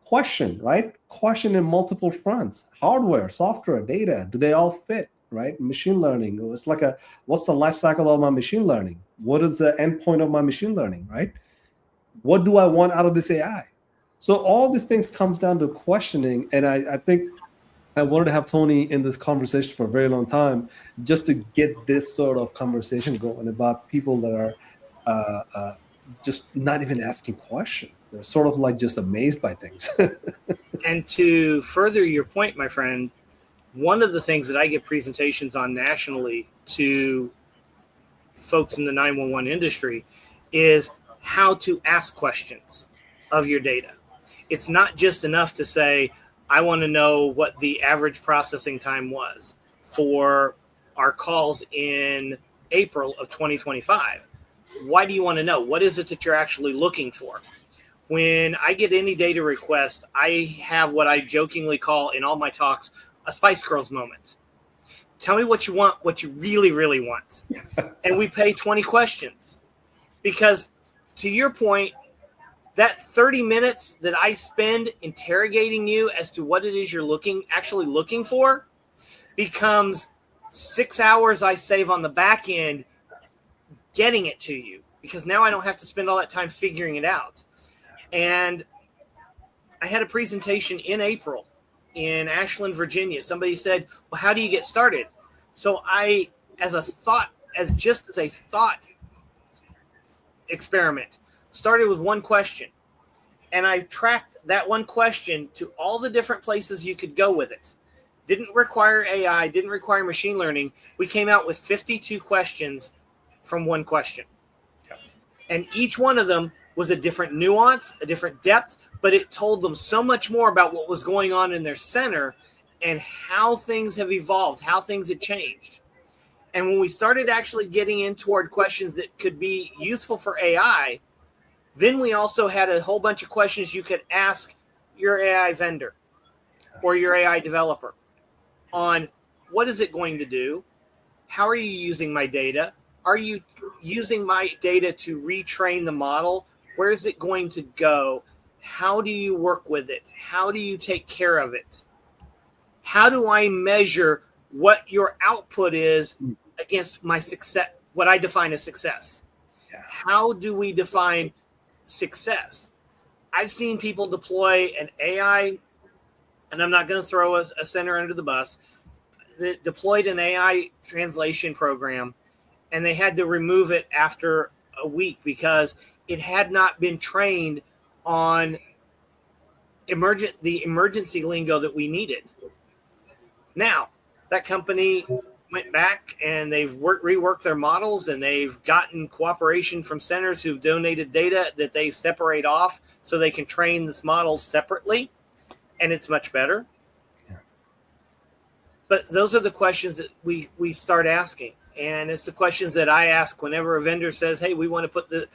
Speaker 2: Question, right? Question in multiple fronts. Hardware, software, data, do they all fit, right? Machine learning, it's like what's the life cycle of my machine learning? What is the endpoint of my machine learning, right? What do I want out of this AI? So all these things comes down to questioning. And I think I wanted to have Tony in this conversation for a very long time, just to get this sort of conversation going about people that are just not even asking questions. They're sort of like just amazed by things.
Speaker 7: And to further your point, my friend, one of the things that I give presentations on nationally to folks in the 911 industry is how to ask questions of your data. It's not just enough to say, I want to know what the average processing time was for our calls in April of 2025. Why do you want to know? What is it that you're actually looking for? When I get any data request, I have what I jokingly call in all my talks a Spice Girls moment. Tell me what you want, what you really, really want. And we pay 20 questions. Because to your point, that 30 minutes that I spend interrogating you as to what it is you're actually looking for becomes 6 hours I save on the back end getting it to you. Because now I don't have to spend all that time figuring it out. And I had a presentation in April in Ashland, Virginia. Somebody said, well, how do you get started? So I, as a thought, experiment. Started with one question. And I tracked that one question to all the different places you could go with it. Didn't require AI, didn't require machine learning. We came out with 52 questions from one question. And each one of them was a different nuance, a different depth, but it told them so much more about what was going on in their center and how things have evolved, how things had changed. And when we started actually getting in toward questions that could be useful for AI, then we also had a whole bunch of questions you could ask your AI vendor or your AI developer on what is it going to do? How are you using my data? Are you using my data to retrain the model? Where is it going to go? How do you work with it? How do you take care of it? How do I measure what your output is against my success, what I define as success? How do we define success? I've seen people deploy an AI, and I'm not going to throw a center under the bus, that deployed an AI translation program, and they had to remove it after a week because it had not been trained on the emergency lingo that we needed. Now, that company went back and they've reworked their models, and they've gotten cooperation from centers who've donated data that they separate off so they can train this model separately, and it's much better. Yeah. But those are the questions that we start asking, and it's the questions that I ask whenever a vendor says, "Hey, we want to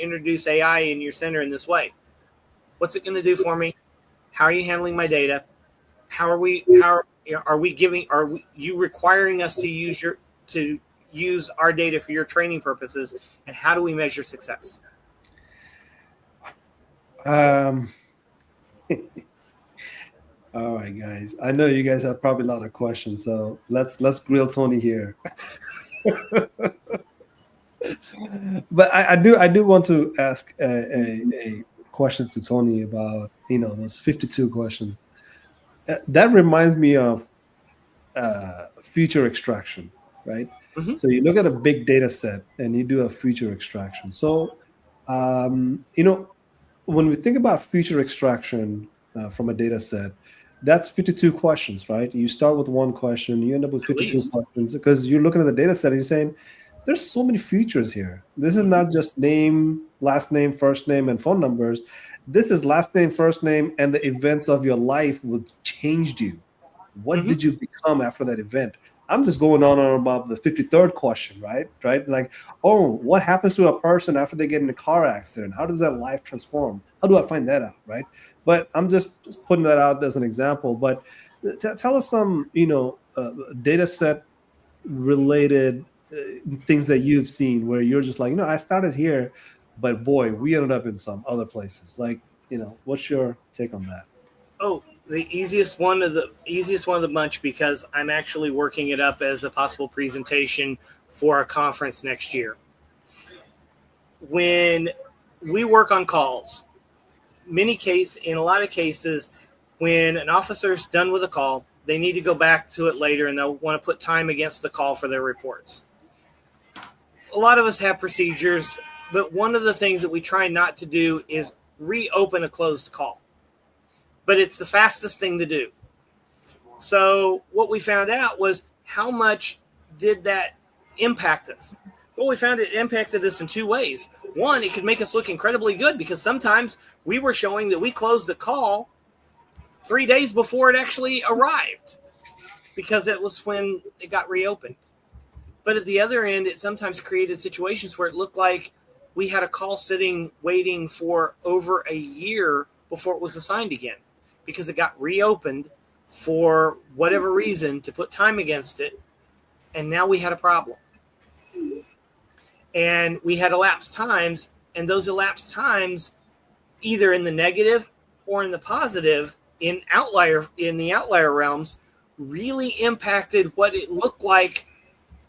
Speaker 7: introduce AI in your center in this way. What's it going to do for me? How are you handling my data? Are you requiring us to use our data for your training purposes? And how do we measure success?"
Speaker 2: All right, guys. I know you guys have probably a lot of questions, so let's grill Tony here. But I do want to ask a question to Tony about those 52 questions. That reminds me of feature extraction, right? Mm-hmm. So you look at a big data set and you do a feature extraction. So, when we think about feature extraction from a data set, that's 52 questions, right? You start with one question, you end up with 52 questions because you're looking at the data set and you're saying, there's so many features here. This is not just name, last name, first name, and phone numbers. This is last name, first name, and the events of your life which changed you. What did you become after that event? I'm just going on about the 53rd question, right? Like, what happens to a person after they get in a car accident? How does that life transform? How do I find that out, right? But I'm just putting that out as an example. But tell us some, data set related things that you've seen where you're just like, I started here, but boy, we ended up in some other places. Like, what's your take on that?
Speaker 7: Oh, the easiest one of the bunch, because I'm actually working it up as a possible presentation for a conference next year. When we work on calls, in a lot of cases, when an officer's done with a call, they need to go back to it later and they'll want to put time against the call for their reports. A lot of us have procedures, but one of the things that we try not to do is reopen a closed call. But it's the fastest thing to do. So what we found out was, how much did that impact us? Well, we found it impacted us in two ways. One, it could make us look incredibly good because sometimes we were showing that we closed the call 3 days before it actually arrived because it was when it got reopened. But at the other end, it sometimes created situations where it looked like we had a call sitting waiting for over a year before it was assigned again because it got reopened for whatever reason to put time against it. And now we had a problem. And we had elapsed times, and those elapsed times, either in the negative or in the positive, in the outlier realms, really impacted what it looked like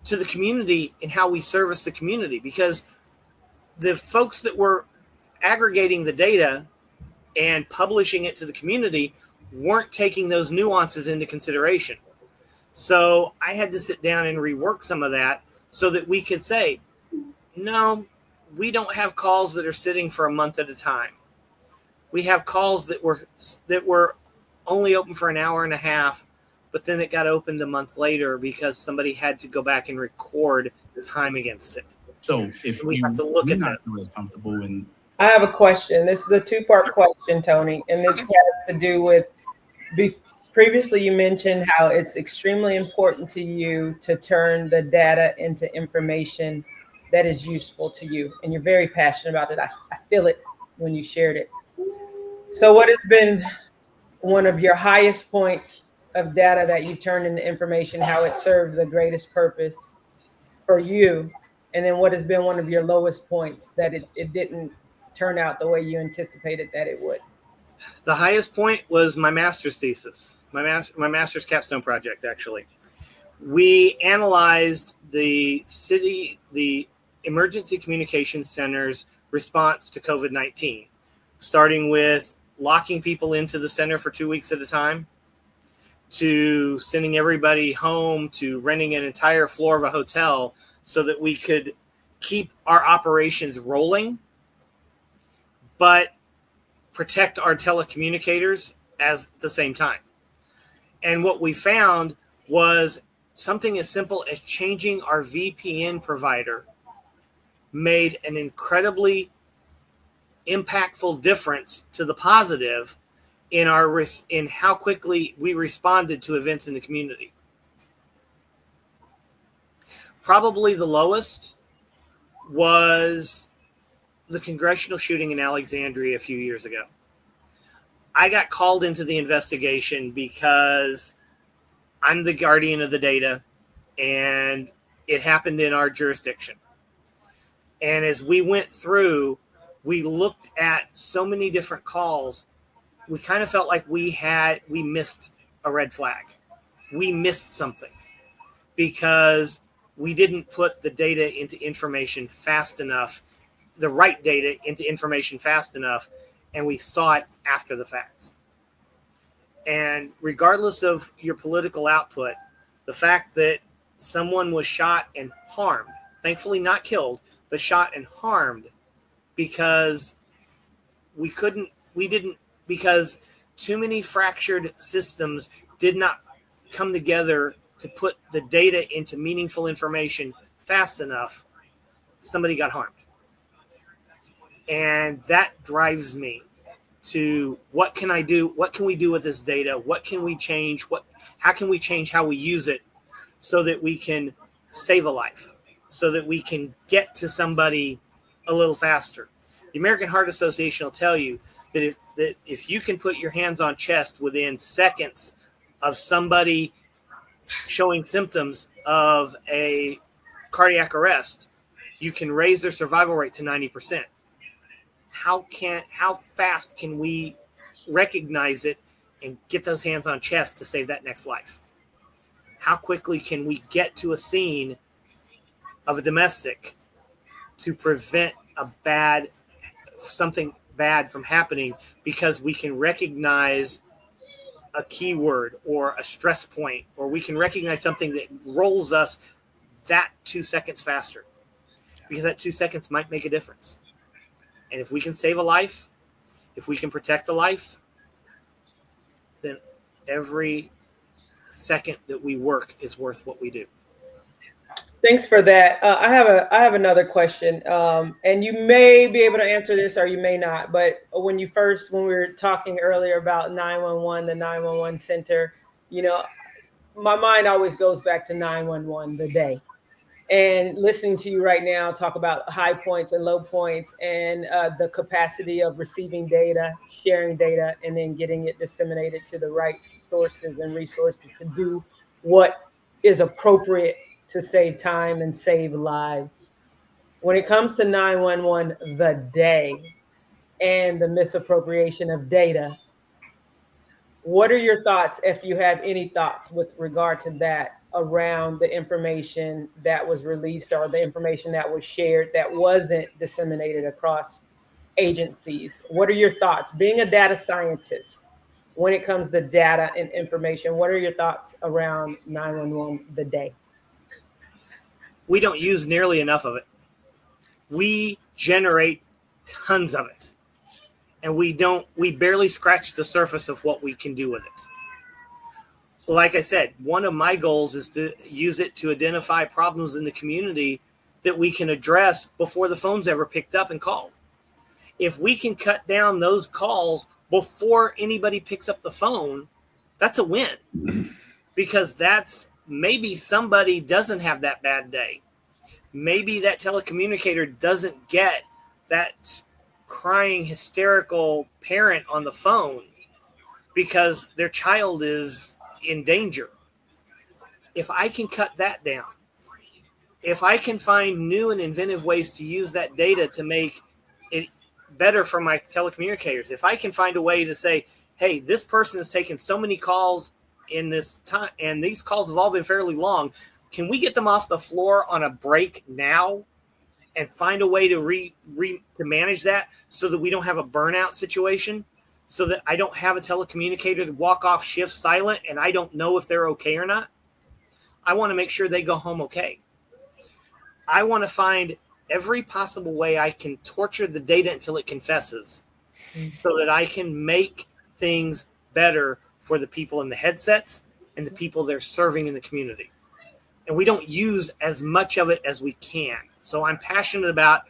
Speaker 7: to the community and how we service the community, because the folks that were aggregating the data and publishing it to the community weren't taking those nuances into consideration. So I had to sit down and rework some of that so that we could say, No, we don't have calls that are sitting for a month at a time. We have calls that were only open for an hour and a half, but then it got opened a month later because somebody had to go back and record the time against it.
Speaker 9: So if
Speaker 7: we have to look at that.
Speaker 9: As comfortable and
Speaker 5: I have a question. This is a two-part question, Tony, and this has to do with previously you mentioned how it's extremely important to you to turn the data into information that is useful to you, and you're very passionate about it. I feel it when you shared it. So what has been one of your highest points of data that you turned into information, how it served the greatest purpose for you? And then what has been one of your lowest points that it didn't turn out the way you anticipated that it would?
Speaker 7: The highest point was my master's thesis, my master's capstone project, actually. We analyzed the Emergency Communications Center's response to COVID-19, starting with locking people into the center for 2 weeks at a time, to sending everybody home, to renting an entire floor of a hotel so that we could keep our operations rolling, but protect our telecommunicators at the same time. And what we found was something as simple as changing our VPN provider made an incredibly impactful difference to the positive in how quickly we responded to events in the community. Probably the lowest was the congressional shooting in Alexandria a few years ago. I got called into the investigation because I'm the guardian of the data and it happened in our jurisdiction. And as we went through, we looked at so many different calls. We kind of felt like we missed a red flag. We missed something because we didn't put the data into information fast enough, the right data into information fast enough, and we saw it after the fact. And regardless of your political output, the fact that someone was shot and harmed, thankfully not killed, but shot and harmed because because too many fractured systems did not come together to put the data into meaningful information fast enough, somebody got harmed. And that drives me to what can I do? What can we do with this data? What can we change? How can we change how we use it so that we can save a life, so that we can get to somebody a little faster? The American Heart Association will tell you that if you can put your hands on chest within seconds of somebody showing symptoms of a cardiac arrest, you can raise their survival rate to 90%. How fast can we recognize it and get those hands on chest to save that next life? How quickly can we get to a scene of a domestic to prevent something bad from happening because we can recognize a keyword or a stress point, or we can recognize something that rolls us that 2 seconds faster, because that 2 seconds might make a difference. And if we can save a life, if we can protect a life, then every second that we work is worth what we do.
Speaker 5: Thanks for that. I have another question, and you may be able to answer this or you may not. But when we were talking earlier about 911, the 911 center, my mind always goes back to 911, the day. And listening to you right now talk about high points and low points and the capacity of receiving data, sharing data, and then getting it disseminated to the right sources and resources to do what is appropriate to save time and save lives. When it comes to 911, the day and the misappropriation of data, what are your thoughts, if you have any thoughts with regard to that, around the information that was released or the information that was shared that wasn't disseminated across agencies? What are your thoughts? Being a data scientist, when it comes to data and information, what are your thoughts around 911, the day?
Speaker 7: We don't use nearly enough of it. we generate tons of it. And we barely scratch the surface of what we can do with it. Like I said, one of my goals is to use it to identify problems in the community that we can address before the phone's ever picked up and called. If we can cut down those calls before anybody picks up the phone, that's a win. Because that's maybe somebody doesn't have that bad day. Maybe that telecommunicator doesn't get that crying, hysterical parent on the phone because their child is in danger. If I can cut that down, if I can find new and inventive ways to use that data to make it better for my telecommunicators, if I can find a way to say, hey, this person has taken so many calls in this time, and these calls have all been fairly long, can we get them off the floor on a break now and find a way to to manage that so that we don't have a burnout situation, so that I don't have a telecommunicator to walk off shift silent and I don't know if they're okay or not? I want to make sure they go home okay. I want to find every possible way I can torture the data until it confesses so that I can make things better for the people in the headsets and the people they're serving in the community. And we don't use as much of it as we can. So I'm passionate about,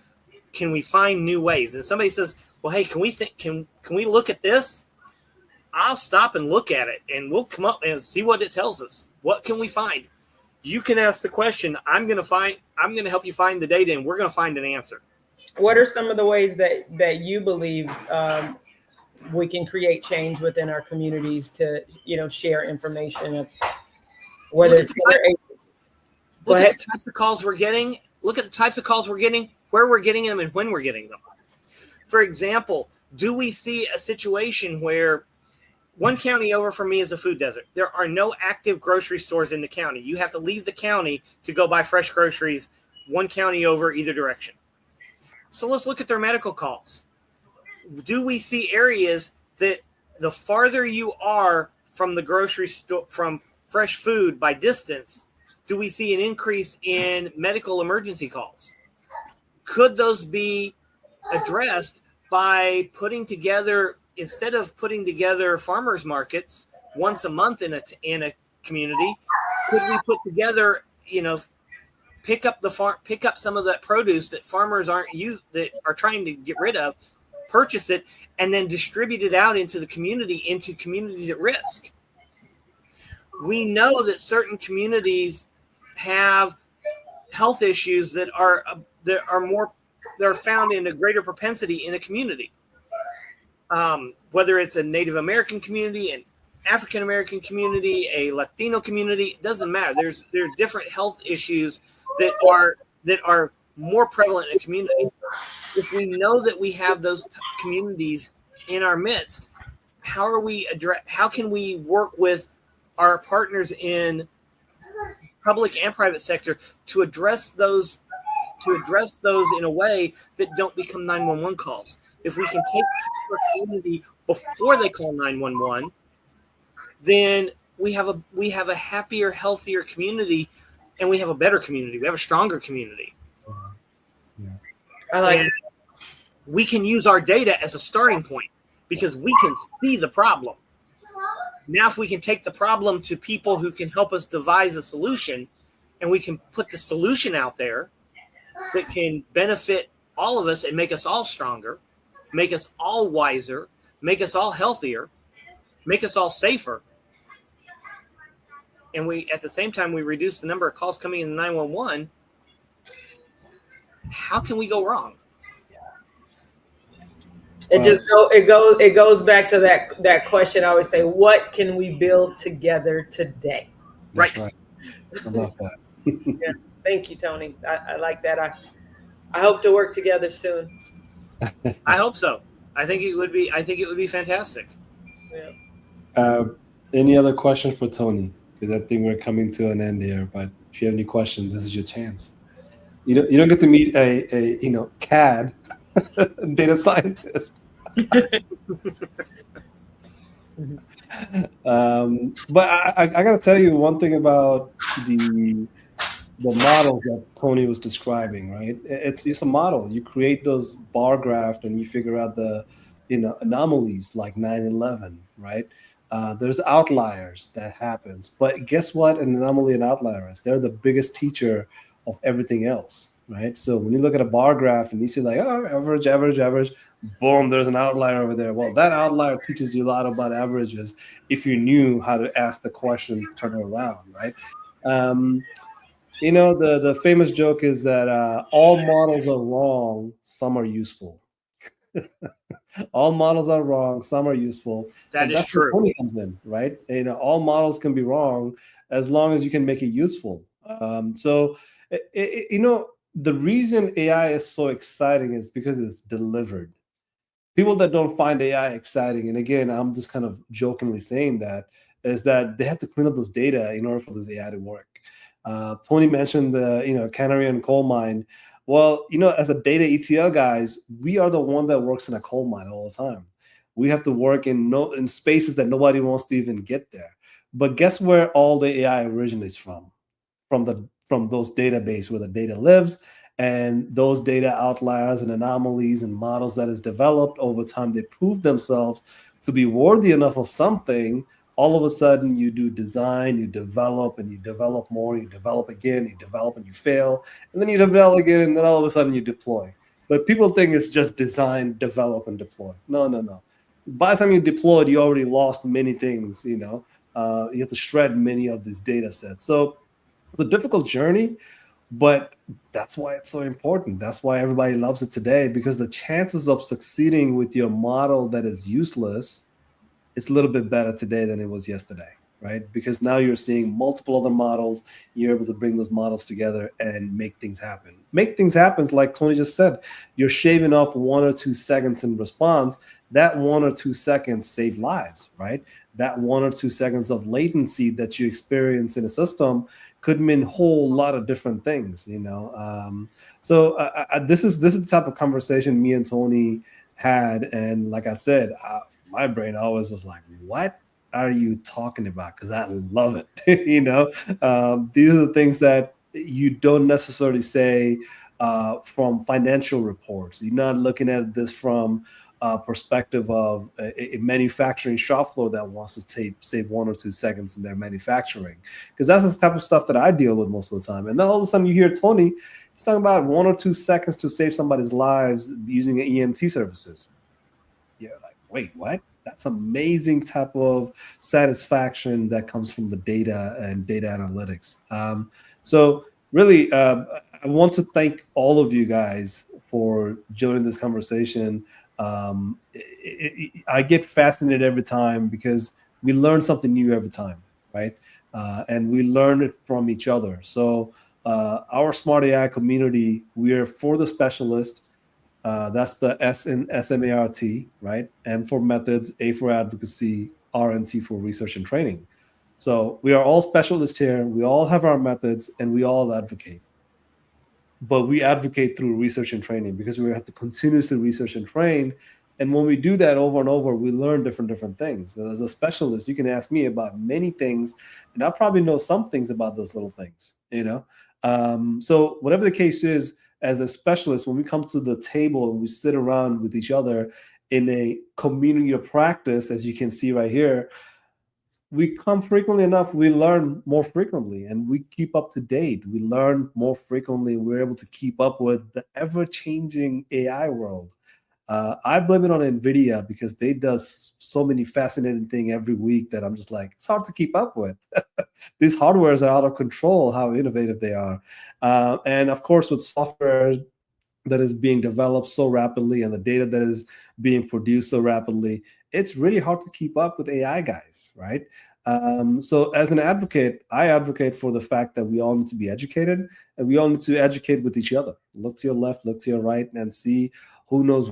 Speaker 7: can we find new ways? And somebody says, well, hey, can we look at this? I'll stop and look at it and we'll come up and see what it tells us. What can we find? You can ask the question. I'm going to help you find the data and we're going to find an answer.
Speaker 5: What are some of the ways that you believe we can create change within our communities to, share information, whether it's
Speaker 7: look at the types of calls we're getting. Look at the types of calls we're getting, where we're getting them, and when we're getting them. For example, do we see a situation where one county over from me is a food desert? There are no active grocery stores in the county. You have to leave the county to go buy fresh groceries, one county over either direction. So let's look at their medical calls. Do we see areas that the farther you are from the grocery store, from fresh food by distance, do we see an increase in medical emergency calls? Could those be addressed by putting together, instead of putting together farmers markets once a month in a community, could we put together, pick up some of that produce that farmers that are trying to get rid of, purchase it, and then distribute it out into the community, into communities at risk? We know that certain communities have health issues that are found in a greater propensity in a community. Whether it's a Native American community, an African American community, a Latino community, it doesn't matter. There's different health issues that are more prevalent in a community. If we know that we have those communities in our midst, how can we work with our partners in public and private sector to address those in a way that don't become 911 calls? If we can take our community before they call 911, then we have a happier, healthier community, and we have a better community. We have a stronger community.
Speaker 5: I like it.
Speaker 7: We can use our data as a starting point because we can see the problem. Now, if we can take the problem to people who can help us devise a solution, and we can put the solution out there that can benefit all of us and make us all stronger, make us all wiser, make us all healthier, make us all safer, and at the same time we reduce the number of calls coming in 911, how can we go wrong?
Speaker 5: It goes back to that question I always say, what can we build together today?
Speaker 7: Right.
Speaker 2: I love that.
Speaker 5: Yeah. Thank you, Tony. I like that. I hope to work together soon.
Speaker 7: I hope so. I think it would be fantastic.
Speaker 5: Yeah.
Speaker 2: Any other questions for Tony? Because I think we're coming to an end here. But if you have any questions, this is your chance. You don't get to meet a CAD data scientist. But I got to tell you one thing about the the models that Tony was describing, right? It's a model. You create those bar graphs and you figure out the anomalies like 9/11, right? There's outliers that happens, but guess what? An anomaly and outlier is they're the biggest teacher of everything else, right? So when you look at a bar graph and you see like, oh, average, average, average, boom, there's an outlier over there. Well, that outlier teaches you a lot about averages if you knew how to ask the question, turn it around, right? The famous joke is that all models are wrong, some are useful. All models are wrong, some are useful.
Speaker 7: That
Speaker 2: And
Speaker 7: is
Speaker 2: that's
Speaker 7: true.
Speaker 2: where Tony comes in, right? All models can be wrong as long as you can make it useful. The reason AI is so exciting is because it's delivered. People that don't find AI exciting, and again, I'm just kind of jokingly saying that, is that they have to clean up those data in order for this AI to work. Tony mentioned the canary in coal mine. Well, as a data ETL guys, we are the one that works in a coal mine all the time. We have to work in spaces that nobody wants to even get there. But guess where all the AI originates from? From those database where the data lives, and those data outliers and anomalies and models that is developed over time, they prove themselves to be worthy enough of something. All of a sudden you do design, you develop, and you develop more, you develop again, you develop and you fail, and then you develop again, and then all of a sudden you deploy. But people think it's just design, develop, and deploy. No. By the time you deployed, you already lost many things. You have to shred many of these data sets. So it's a difficult journey, but that's why it's so important. That's why everybody loves it today, because the chances of succeeding with your model that is useless, it's a little bit better today than it was yesterday, right? Because now you're seeing multiple other models. You're able to bring those models together and make things happen. Make things happen, like Tony just said. You're shaving off 1 or 2 seconds in response. That 1 or 2 seconds save lives, right? That 1 or 2 seconds of latency that you experience in a system could mean a whole lot of different things, this is the type of conversation me and Tony had, and like I said, my brain always was like, what are you talking about? Because I love it. These are the things that you don't necessarily say from financial reports. You're not looking at this from a perspective of a manufacturing shop floor that wants to save 1 or 2 seconds in their manufacturing, because that's the type of stuff that I deal with most of the time. And then all of a sudden you hear Tony, he's talking about 1 or 2 seconds to save somebody's lives using EMT services. You're like, wait, what? That's amazing type of satisfaction that comes from the data and data analytics. So really, I want to thank all of you guys for joining this conversation. I get fascinated every time because we learn something new every time, right? And we learn it from each other. So our Smart AI community, we are for the specialist. That's the S in SMART, right? M for methods, A for advocacy, RNT for research and training. So we are all specialists here. We all have our methods and we all advocate. But we advocate through research and training because we have to continuously research and train. And when we do that over and over, we learn different things. As a specialist, you can ask me about many things, and I probably know some things about those little things, So whatever the case is, as a specialist, when we come to the table and we sit around with each other in a community of practice, as you can see right here, we come frequently enough, we learn more frequently, and we keep up to date. We learn more frequently. We're able to keep up with the ever-changing AI world. I blame it on NVIDIA because they does so many fascinating things every week that I'm just like, it's hard to keep up with. These hardwares are out of control, how innovative they are. And of course, with software that is being developed so rapidly and the data that is being produced so rapidly, it's really hard to keep up with AI guys, right? So as an advocate, I advocate for the fact that we all need to be educated, and we all need to educate with each other. Look to your left, look to your right, and see who knows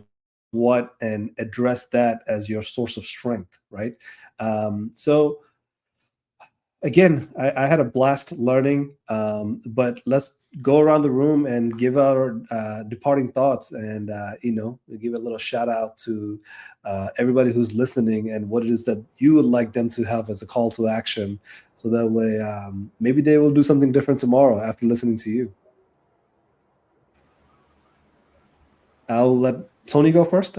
Speaker 2: what, and address that as your source of strength, right? So again, I had a blast learning, but let's go around the room and give our departing thoughts, and give a little shout out to everybody who's listening and what it is that you would like them to have as a call to action, so that way maybe they will do something different tomorrow after listening to you. I'll let Tony go first.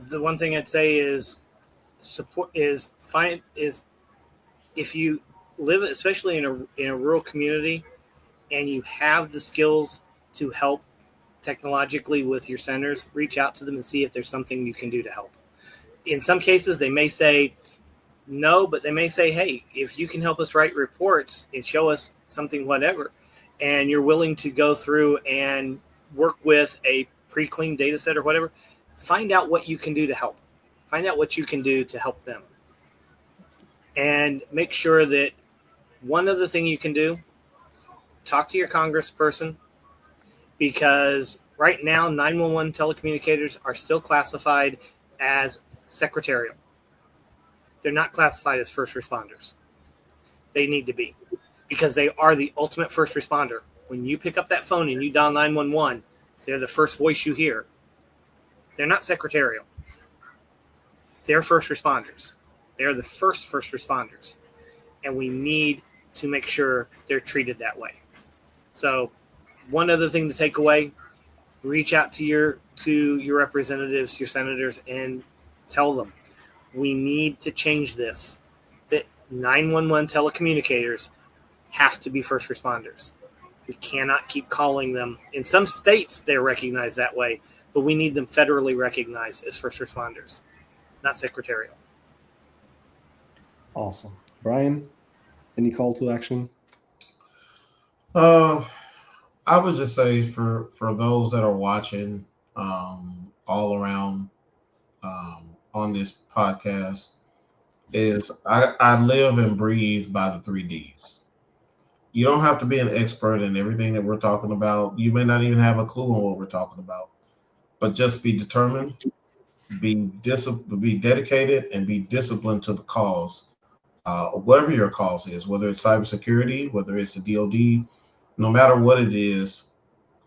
Speaker 7: The one thing I'd say is if you live, especially in a rural community, and you have the skills to help technologically with your centers, reach out to them and see if there's something you can do to help. In some cases, they may say no, but they may say, hey, if you can help us write reports and show us something, whatever, and you're willing to go through and work with a pre-cleaned data set or whatever, find out what you can do to help. Find out what you can do to help them. And make sure that one other thing you can do, talk to your congressperson, because right now 911 telecommunicators are still classified as secretarial. They're not classified as first responders. They need to be, because they are the ultimate first responder. When you pick up that phone and you dial 911, they're the first voice you hear. They're not secretarial. They're first responders. They're the first responders. And we need to make sure they're treated that way. So one other thing to take away, reach out to your representatives, your senators, and tell them we need to change this, that 911 telecommunicators have to be first responders. We cannot keep calling them. In some states, they're recognized that way, but we need them federally recognized as first responders, not secretarial.
Speaker 2: Awesome. Brian, any call to action?
Speaker 8: I would just say for those that are watching all around on this podcast, is I live and breathe by the 3 Ds. You don't have to be an expert in everything that we're talking about. You may not even have a clue on what we're talking about, but just be determined, be dedicated, and be disciplined to the cause, whatever your cause is, whether it's cybersecurity, whether it's the DoD, no matter what it is,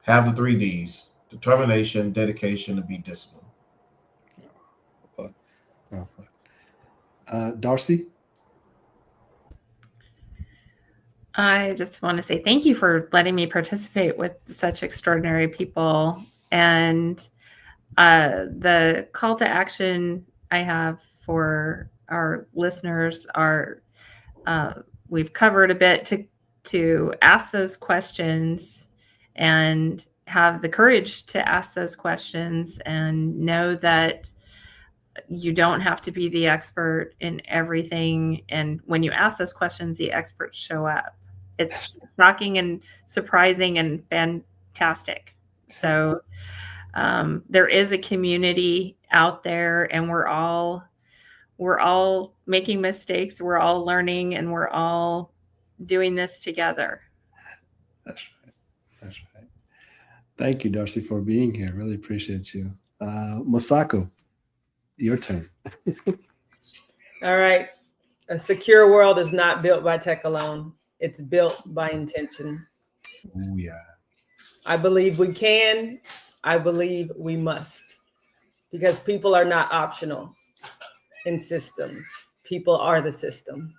Speaker 8: have the 3 Ds: determination, dedication, and be disciplined.
Speaker 2: Darcy?
Speaker 6: I just want to say thank you for letting me participate with such extraordinary people. And the call to action I have for our listeners are, we've covered a bit to ask those questions and have the courage to ask those questions, and know that you don't have to be the expert in everything. And when you ask those questions, the experts show up. It's shocking and surprising and fantastic. So there is a community out there, and we're all making mistakes. We're all learning, and we're all doing this together.
Speaker 2: That's right. Thank you, Darcy, for being here. Really appreciate you. Masako, your turn.
Speaker 5: All right. A secure world is not built by tech alone. It's built by intention.
Speaker 2: Oh, yeah.
Speaker 5: I believe we can. I believe we must. Because people are not optional in systems. People are the system.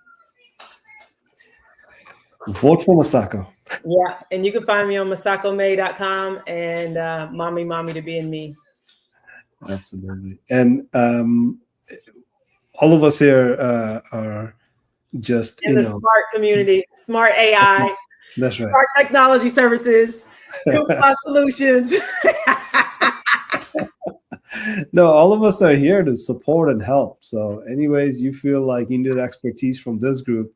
Speaker 2: Vote for Masako.
Speaker 5: Yeah. And you can find me on masacomay.com and Mommy to be in me.
Speaker 2: Absolutely. And all of us here are just
Speaker 5: in the smart community, smart AI,
Speaker 2: that's right,
Speaker 5: smart technology services, Coupon solutions.
Speaker 2: No, all of us are here to support and help. So anyways, you feel like you need expertise from this group,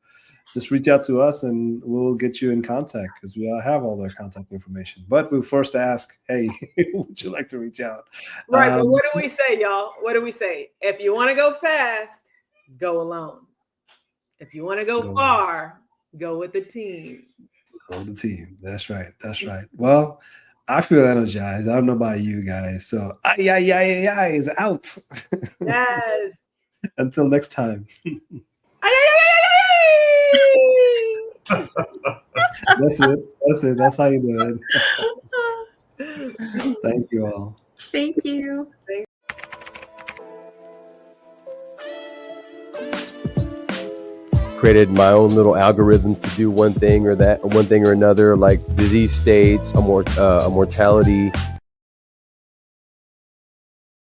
Speaker 2: just reach out to us and we'll get you in contact, because we all have all their contact information. But we'll first ask, hey, would you like to reach out?
Speaker 5: Right, but what do we say, y'all? What do we say? If you want to go fast, go alone. If you want to go far, go with the team.
Speaker 2: Go with the team. That's right. That's right. Well, I feel energized. I don't know about you guys. So, is out.
Speaker 5: Yes.
Speaker 2: Until next time. That's it. That's it. That's how you do it. Thank you all.
Speaker 6: Thank you.
Speaker 1: Created my own little algorithms to do one thing or another, like disease states, a mortality